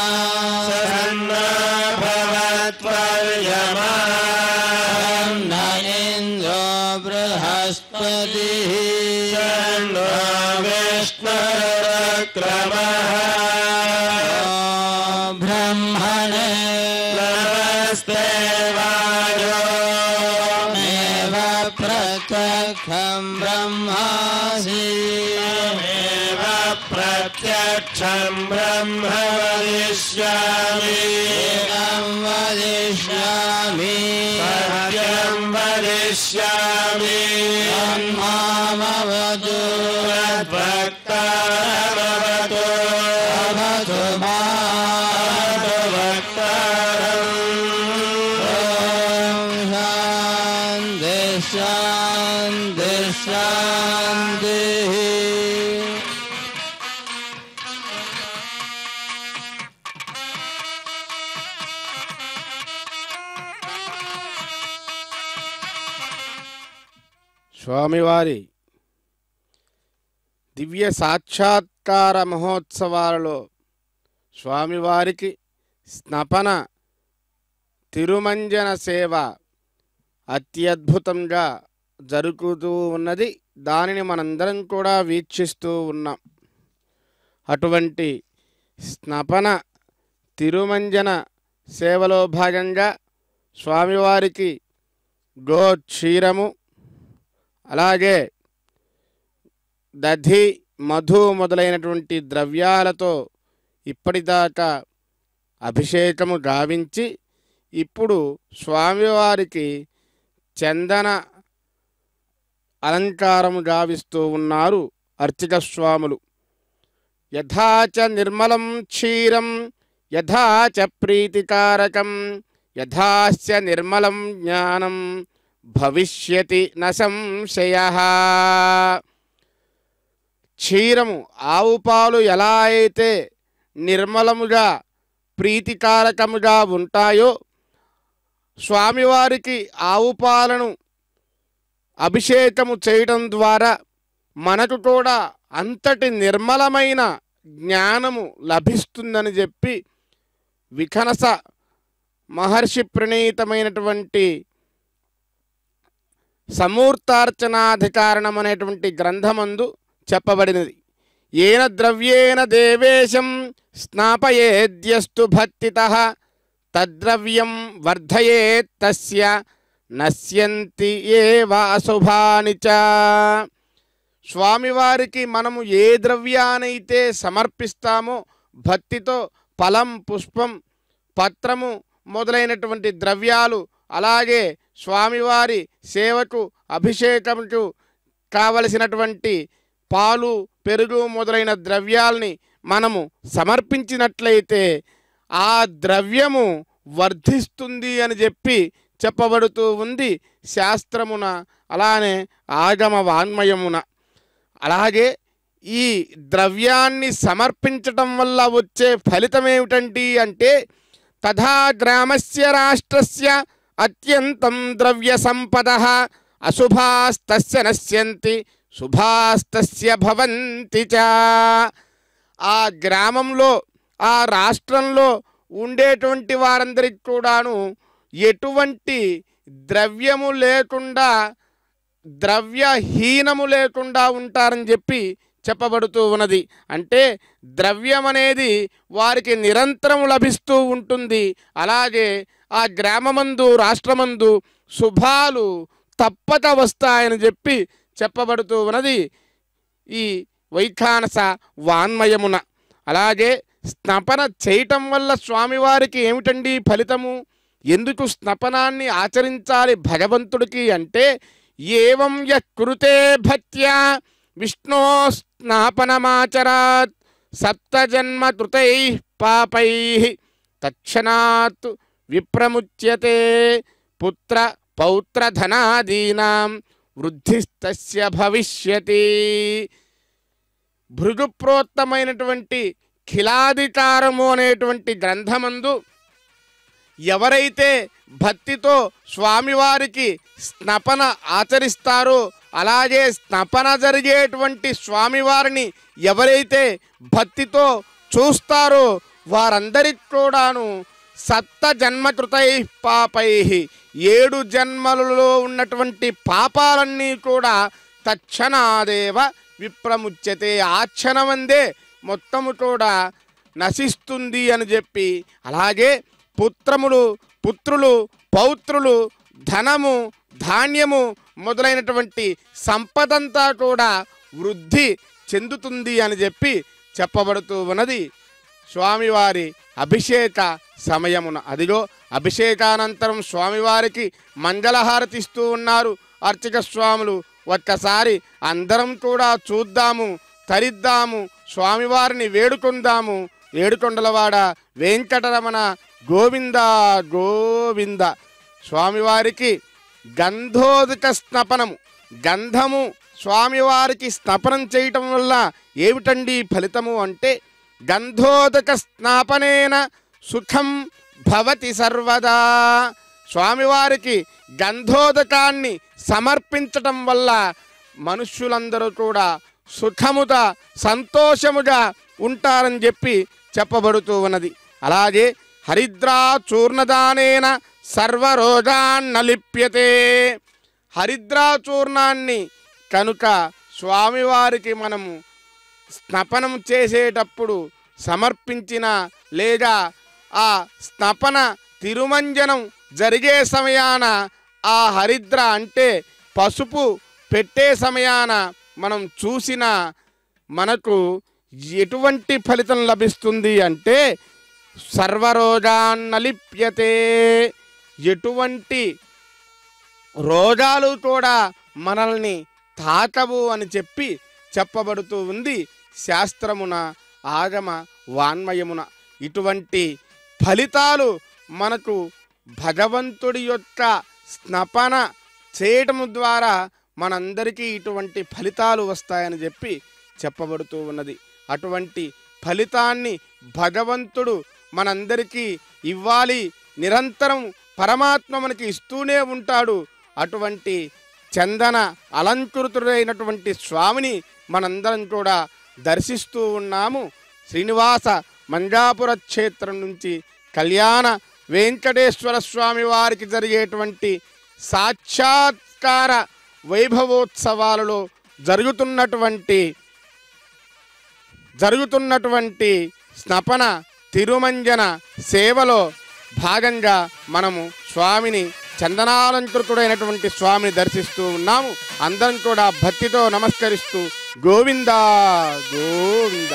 सन्नो भवत्वर्यमा
न इन्द्रो बृहस्पतिः
सन्नो विष्णुरुक्रमः
ब्रह्मणे
नमस्ते वायो
मेव प्रत्यक्षं ब्रह्मासि
एव प्रत्यक्षं ब्रह्म वदिष्यामि
एकं वदिष्यामि
सत्यं वदिष्यामि
तन्मामवतु
तद्भक्तारमवतु
अवतु माम् ॐ शान्ति शान्तिः
స్వామివారి దివ్య సాక్షాత్కార మహోత్సవాలలో స్వామివారికి స్నపన తిరుమంజన సేవ అత్యద్భుతంగా జరుగుతూ ఉన్నది. దానిని మనందరం కూడా వీక్షిస్తూ ఉన్నాం. అటువంటి స్నపన తిరుమంజన సేవలో భాగంగా స్వామివారికి గోక్షీరము, అలాగే దధి, మధు మొదలైనటువంటి ద్రవ్యాలతో ఇప్పటిదాకా అభిషేకము గావించి ఇప్పుడు స్వామివారికి చందన అలంకారము గావిస్తూ ఉన్నారు అర్చక స్వాములు. యథాచ నిర్మలం క్షీరం యథాచ ప్రీతికారకం యథాస్య నిర్మలం జ్ఞానం భవిష్యతి న సంశయః. క్షీరము, ఆవు పాలు ఎలా అయితే నిర్మలముగా ప్రీతికారకముగా ఉంటాయో, స్వామివారికి ఆవు పాలను అభిషేకము చేయడం ద్వారా మనకు కూడా అంతటి నిర్మలమైన జ్ఞానము లభిస్తుందని చెప్పి విఖనస మహర్షి ప్రణీతమైనటువంటి సమూర్తార్చనాధికారణం అనేటువంటి గ్రంథమందు చెప్పబడినది. ఏన ద్రవ్యేణ దేవేశం స్నాపయేద్యస్తు భక్తితః తద్ద్రవ్యం వర్ధయేత్ తస్య నశ్యంతి ఏవ అశుభాని చ. స్వామివారికి మనము ఏ ద్రవ్యానైతే సమర్పిస్తామో భక్తితో, ఫలం, పుష్పం, పత్రము మొదలైనటువంటి ద్రవ్యాలు, అలాగే స్వామివారి సేవకు అభిషేకముకు కావలసినటువంటి పాలు, పెరుగు మొదలైన ద్రవ్యాల్ని మనము సమర్పించినట్లయితే ఆ ద్రవ్యము వర్ధిస్తుంది అని చెప్పి చెప్పబడుతూ ఉంది శాస్త్రమున, అలానే ఆగమ వాన్మయమున. అలాగే ఈ ద్రవ్యాన్ని సమర్పించటం వల్ల వచ్చే ఫలితం ఏమిటండి అంటే తథా గ్రామస్య రాష్ట్రస్య అత్యంతం ద్రవ్య సంపదః అశుభాస్తస్య నశ్యంతి శుభాస్తస్య భవంతి చ. ఆ గ్రామంలో ఆ రాష్ట్రంలో ఉండేటువంటి వారందరికి కూడాను ఎటువంటి ద్రవ్యము లేకుండా ద్రవ్యహీనము లేకుండా ఉంటారని చెప్పి చెప్పబడుతూ ఉన్నది. అంటే ద్రవ్యం అనేది వారికి నిరంతరం లభిస్తూ ఉంటుంది. అలాగే ఆ గ్రామమందు రాష్ట్రమందు శుభాలు తప్పక వస్తాయని చెప్పి చెప్పబడుతూ ఉన్నది ఈ వైఖానస వాన్మయమున. అలాగే స్నపన చేయటం వల్ల స్వామివారికి ఏమిటండి ఫలితము? ఎందుకు స్నపనాన్ని ఆచరించాలి భగవంతుడికి అంటే, ఏవం యకృతే భక్త్యా విష్ణో స్నాపనమాచరాత్ సప్తజన్మ కృతై పాపై తక్షణాత్ విప్రముచ్యతే పుత్ర పౌత్ర ధనాదీనాం వృద్ధిస్తస్య భవిష్యతి. భృగుప్రోత్తమైనటువంటి ఖిలాధికారము అనేటువంటి గ్రంథమందు ఎవరైతే భక్తితో స్వామివారికి స్నపన ఆచరిస్తారో, అలాగే స్నపన జరిగేటువంటి స్వామివారిని ఎవరైతే భక్తితో చూస్తారో వారందరికి కూడాను సప్త జన్మకృతై పాపై 7 జన్మలలో ఉన్నటువంటి పాపాలన్నీ కూడా తక్షణాదేవ విప్రముచ్యతే, ఆ క్షణమందే మొత్తము కూడా నశిస్తుంది అని చెప్పి, అలాగే పుత్రులు పౌత్రులు ధనము ధాన్యము మొదలైనటువంటి సంపదంతా కూడా వృద్ధి చెందుతుంది అని చెప్పి చెప్పబడుతూ ఉన్నది స్వామివారి అభిషేక సమయమున. అదిగో అభిషేకానంతరం స్వామివారికి మంగళహారతిస్తూ ఉన్నారు అర్చక స్వాములు. ఒక్కసారి అందరం కూడా చూద్దాము, తరిద్దాము, స్వామివారిని వేడుకుందాము. ఏడుకొండలవాడ వెంకటరమణ గోవింద గోవింద. స్వామివారికి గంధోదక స్నపనము, గంధము స్వామివారికి స్నపనం చేయటం వల్ల ఏమిటండి ఫలితము అంటే, గంధోదక స్నాపనేన సుఖం భవతి సర్వదా. స్వామివారికి గంధోదకాన్ని సమర్పించటం వల్ల మనుష్యులందరూ కూడా సుఖముగా సంతోషముగా ఉంటారని చెప్పి చెప్పబడుతూ ఉన్నది. అలాగే హరిద్రా చూర్ణదానేన సర్వరోగాన్నలిప్యతే. హరిద్రా చూర్ణాన్ని కనుక స్వామివారికి మనము స్నపనం చేసేటప్పుడు సమర్పించిన, లేదా ఆ స్నపన తిరుమంజనం జరిగే సమయాన ఆ హరిద్ర అంటే పసుపు పెట్టే సమయాన మనం చూసిన మనకు ఎటువంటి ఫలితం లభిస్తుంది అంటే, సర్వరోగాన్నలిప్యతే. ఎటువంటి రోగాలు కూడా మనల్ని తాకవు అని చెప్పి చెప్పబడుతూ ఉంది శాస్త్రమున ఆగమ వాన్మయమున. ఇటువంటి ఫలితాలు మనకు భగవంతుడి యొక్క స్నపన చేయటం ద్వారా మనందరికీ ఇటువంటి ఫలితాలు వస్తాయని చెప్పి చెప్పబడుతూ ఉన్నది. అటువంటి ఫలితాన్ని భగవంతుడు మనందరికీ ఇవ్వాలి, నిరంతరం పరమాత్మ మనకి ఇస్తూనే ఉంటాడు. అటువంటి చందన అలంకృతుడైనటువంటి స్వామిని మనందరం కూడా దర్శిస్తూ ఉన్నాము. శ్రీనివాస మంజాపుర క్షేత్రం నుంచి కళ్యాణ వెంకటేశ్వర స్వామి వారికి జరిగేటువంటి సాక్షాత్కార వైభవోత్సవాలలో జరుగుతున్నటువంటి స్నపన తిరుమంజన సేవలో భాగంగా మనము స్వామిని చందనాలంకృతుడైనటువంటి స్వామిని దర్శిస్తూ ఉన్నాము. అందరం కూడా భక్తితో నమస్కరిస్తూ గోవిందా గోవింద.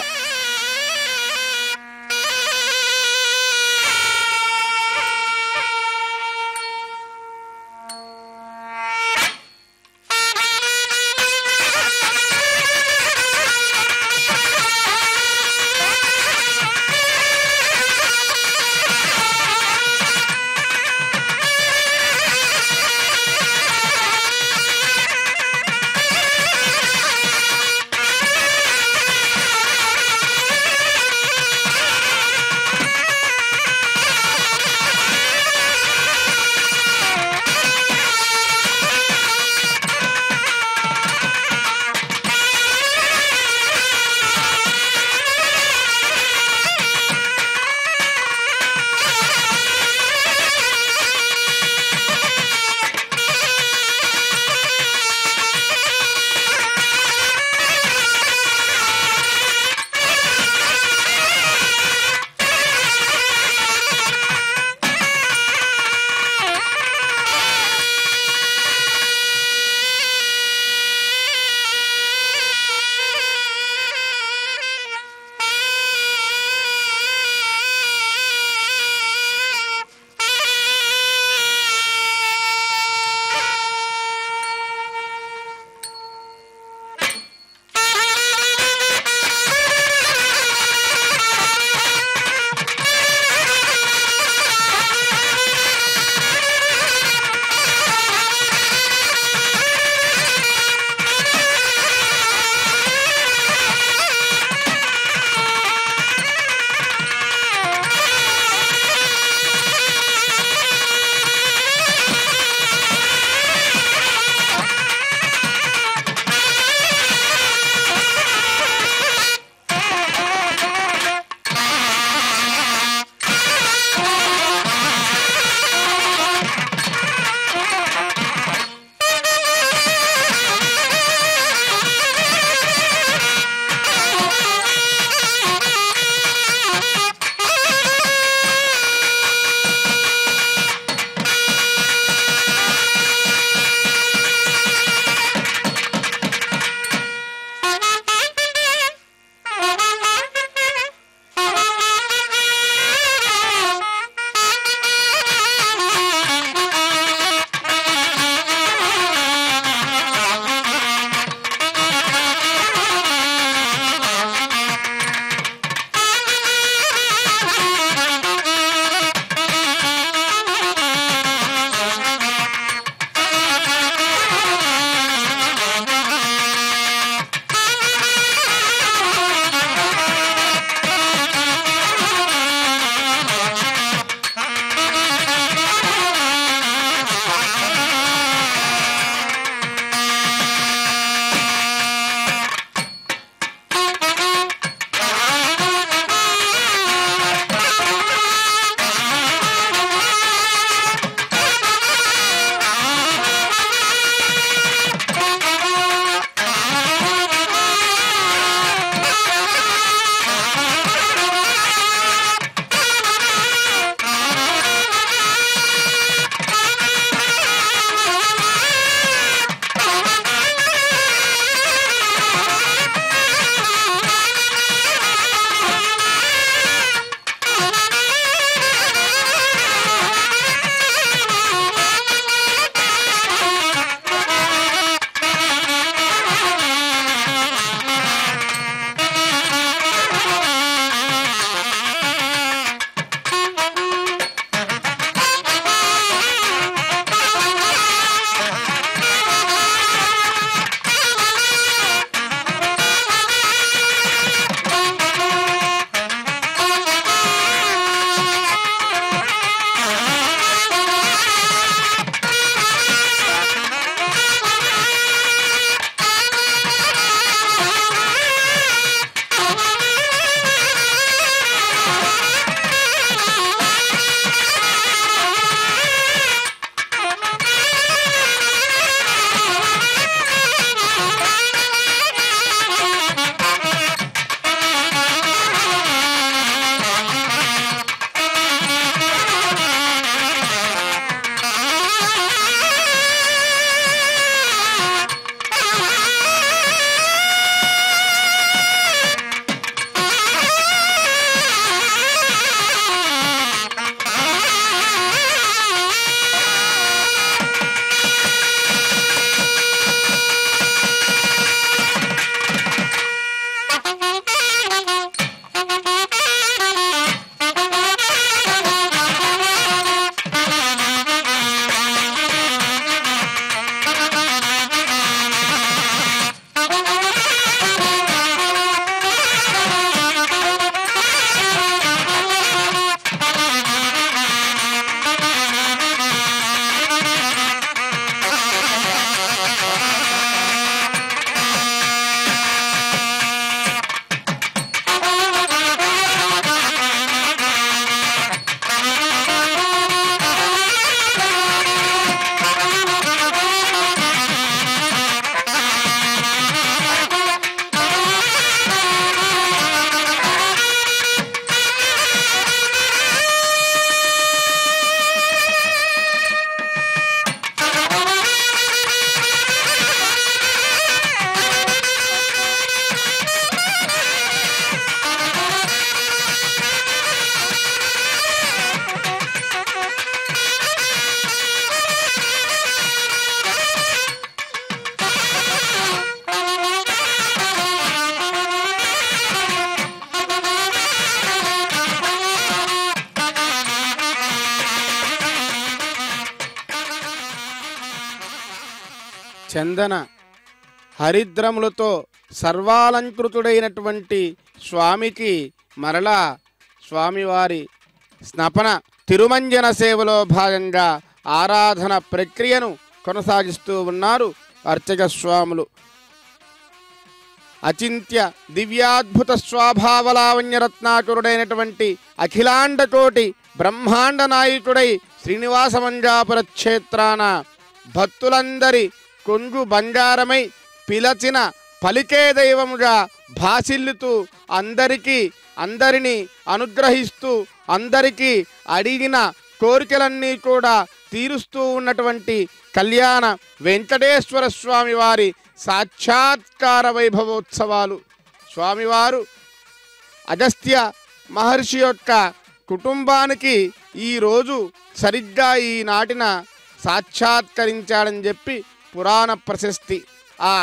చందన హరిద్రములతో సర్వాలంకృతుడైనటువంటి స్వామికి మరలా స్వామివారి స్నపన తిరుమంజన సేవలో భాగంగా ఆరాధన ప్రక్రియను కొనసాగిస్తూ ఉన్నారు అర్చక స్వాములు. అచింత్య దివ్యాద్భుత స్వాభావలావణ్యరత్నాకురుడైనటువంటి అఖిలాండకోటి బ్రహ్మాండ నాయకుడై శ్రీనివాస మంజాపుర క్షేత్రాన భక్తులందరి కొంగు బంగారమై పిలచిన పలికే దైవముగా భాసిల్లుతూ అందరినీ అనుగ్రహిస్తూ అందరికీ అడిగిన కోరికలన్నీ కూడా తీరుస్తూ ఉన్నటువంటి కళ్యాణ వెంకటేశ్వర స్వామి వారి సాక్షాత్కార వైభవోత్సవాలు. స్వామివారు అగస్త్య మహర్షి యొక్క కుటుంబానికి ఈరోజు సరిగ్గా ఈ నాటిన సాక్షాత్కరించాడని చెప్పి పురాణ ప్రశస్తి. ఆ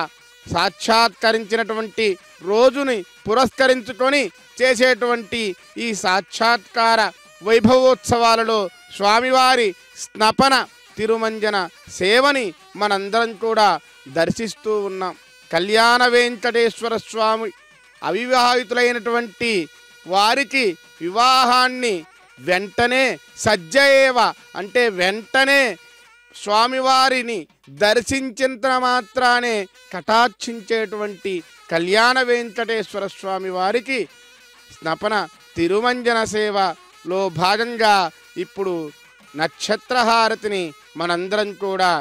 సాక్షాత్కరించినటువంటి రోజుని పురస్కరించుకొని చేసేటువంటి ఈ సాక్షాత్కార వైభవోత్సవాలలో స్వామివారి స్నపన తిరుమంజన సేవని మనందరం కూడా దర్శిస్తూ ఉన్నాం. కళ్యాణ వెంకటేశ్వర స్వామి అవివాహితులైనటువంటి వారికి వివాహాన్ని వెంటనే సజ్జయేవ అంటే వెంటనే స్వామివారిని దర్శించినంత మాత్రానే కటాక్షించేటువంటి కళ్యాణ వెంకటేశ్వర స్వామి వారికి స్నపన తిరుమంజన సేవలో భాగంగా ఇప్పుడు నక్షత్రహారతిని మనందరం కూడా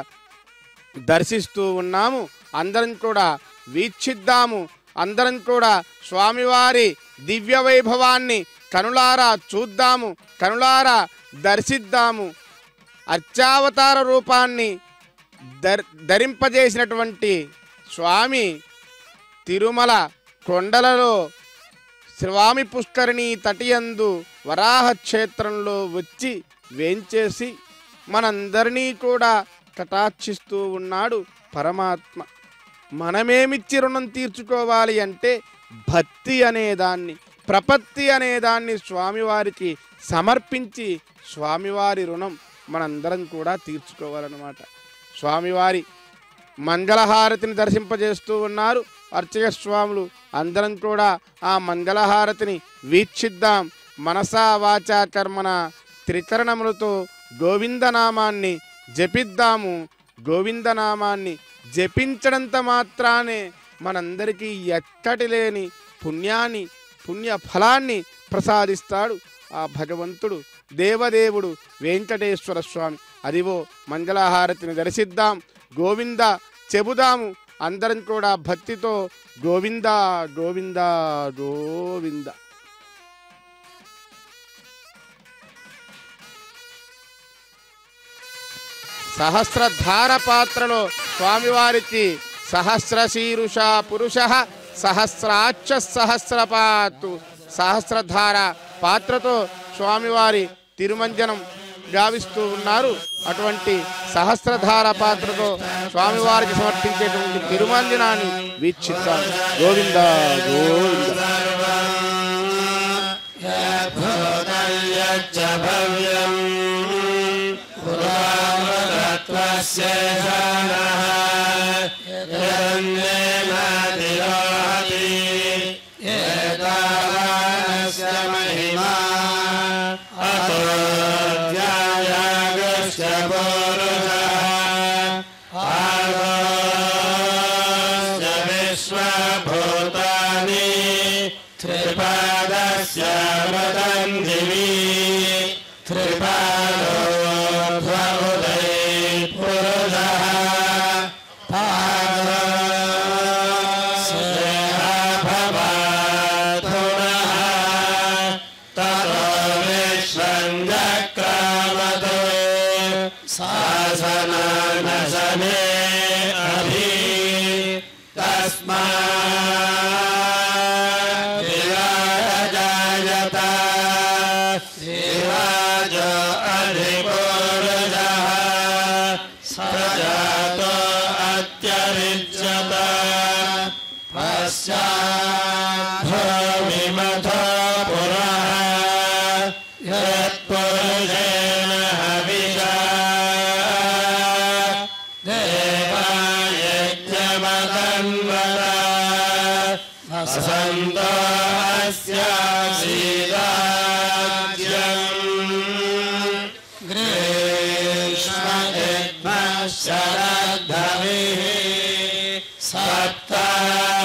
దర్శిస్తూ ఉన్నాము. అందరం కూడా వీక్షిద్దాము. అందరం కూడా స్వామివారి దివ్య వైభవాన్ని కనులారా చూద్దాము, కనులారా దర్శిద్దాము. అర్చావతార రూపాన్ని ధరింపజేసినటువంటి స్వామి తిరుమల కొండలలో స్వామి పుష్కరిణి తటియందు వరాహ క్షేత్రంలో వచ్చి వేంచేసి మనందరినీ కూడా కటాక్షిస్తూ ఉన్నాడు పరమాత్మ. మనమేమిచ్చి రుణం తీర్చుకోవాలి అంటే భక్తి అనేదాన్ని, ప్రపత్తి అనేదాన్ని స్వామివారికి సమర్పించి స్వామివారి రుణం మనందరం కూడా తీర్చుకోవాలన్నమాట. స్వామివారి మంగళహారతిని దర్శింపజేస్తూ ఉన్నారు అర్చక స్వాములు. అందరం కూడా ఆ మంగళహారతిని వీక్షిద్దాం. మనసా వాచా కర్మన త్రికరణములతో గోవిందనామాన్ని జపిద్దాము. గోవిందనామాన్ని జపించడంత మాత్రానే మనందరికీ ఎక్కటి లేని పుణ్య ఫలాన్ని ప్రసాదిస్తాడు ఆ భగవంతుడు దేవదేవుడు వెంకటేశ్వర స్వామి. అదివో మంగళహారతిని దర్శిద్దాం, గోవింద చెబుదాము. అందరం కూడా భక్తితో గోవింద గోవింద గోవింద. సహస్రధార పాత్రలో స్వామివారికి సహస్రశీరుష పురుష సహస్రాక్ష సహస్రపాతు సహస్రధార పాత్రతో స్వామివారి తిరుమంజనం గావిస్తూ ఉన్నారు. అటువంటి సహస్రధార పాత్రతో స్వామివారికి సమర్పించేటువంటి తిరుమంజనాన్ని వీక్షిద్దాం. గోవింద గోవింద.
దేవాయ शरद्धविः सप्तविधयः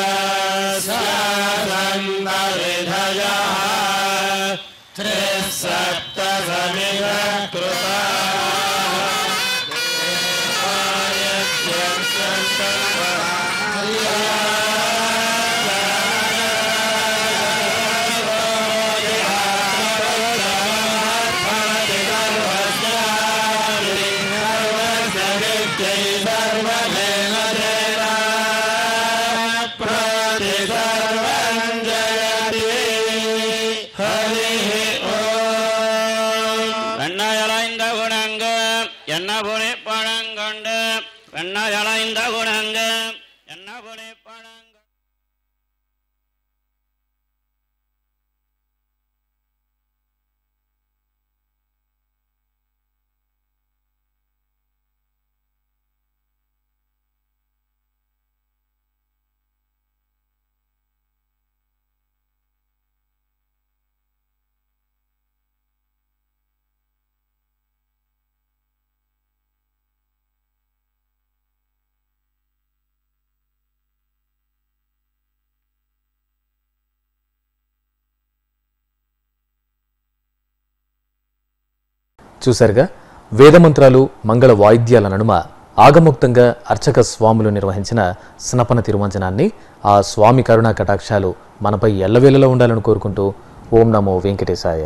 చూశారుగా వేదమంత్రాలు మంగళ వాయిద్యాల నడుమ ఆగముక్తంగా అర్చక స్వాములు నిర్వహించిన స్నపన తిరుమంజనాన్ని ఆ స్వామి కరుణా కటాక్షాలు మనపై ఎల్లవేళలా ఉండాలని కోరుకుంటూ ఓం నమో వెంకటేశాయ.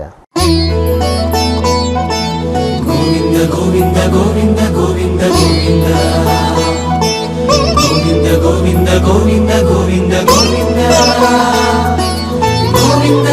గోవింద గోవింద గోవింద గోవింద గోవింద గోవింద గోవింద గోవింద గోవింద గోవింద గోవింద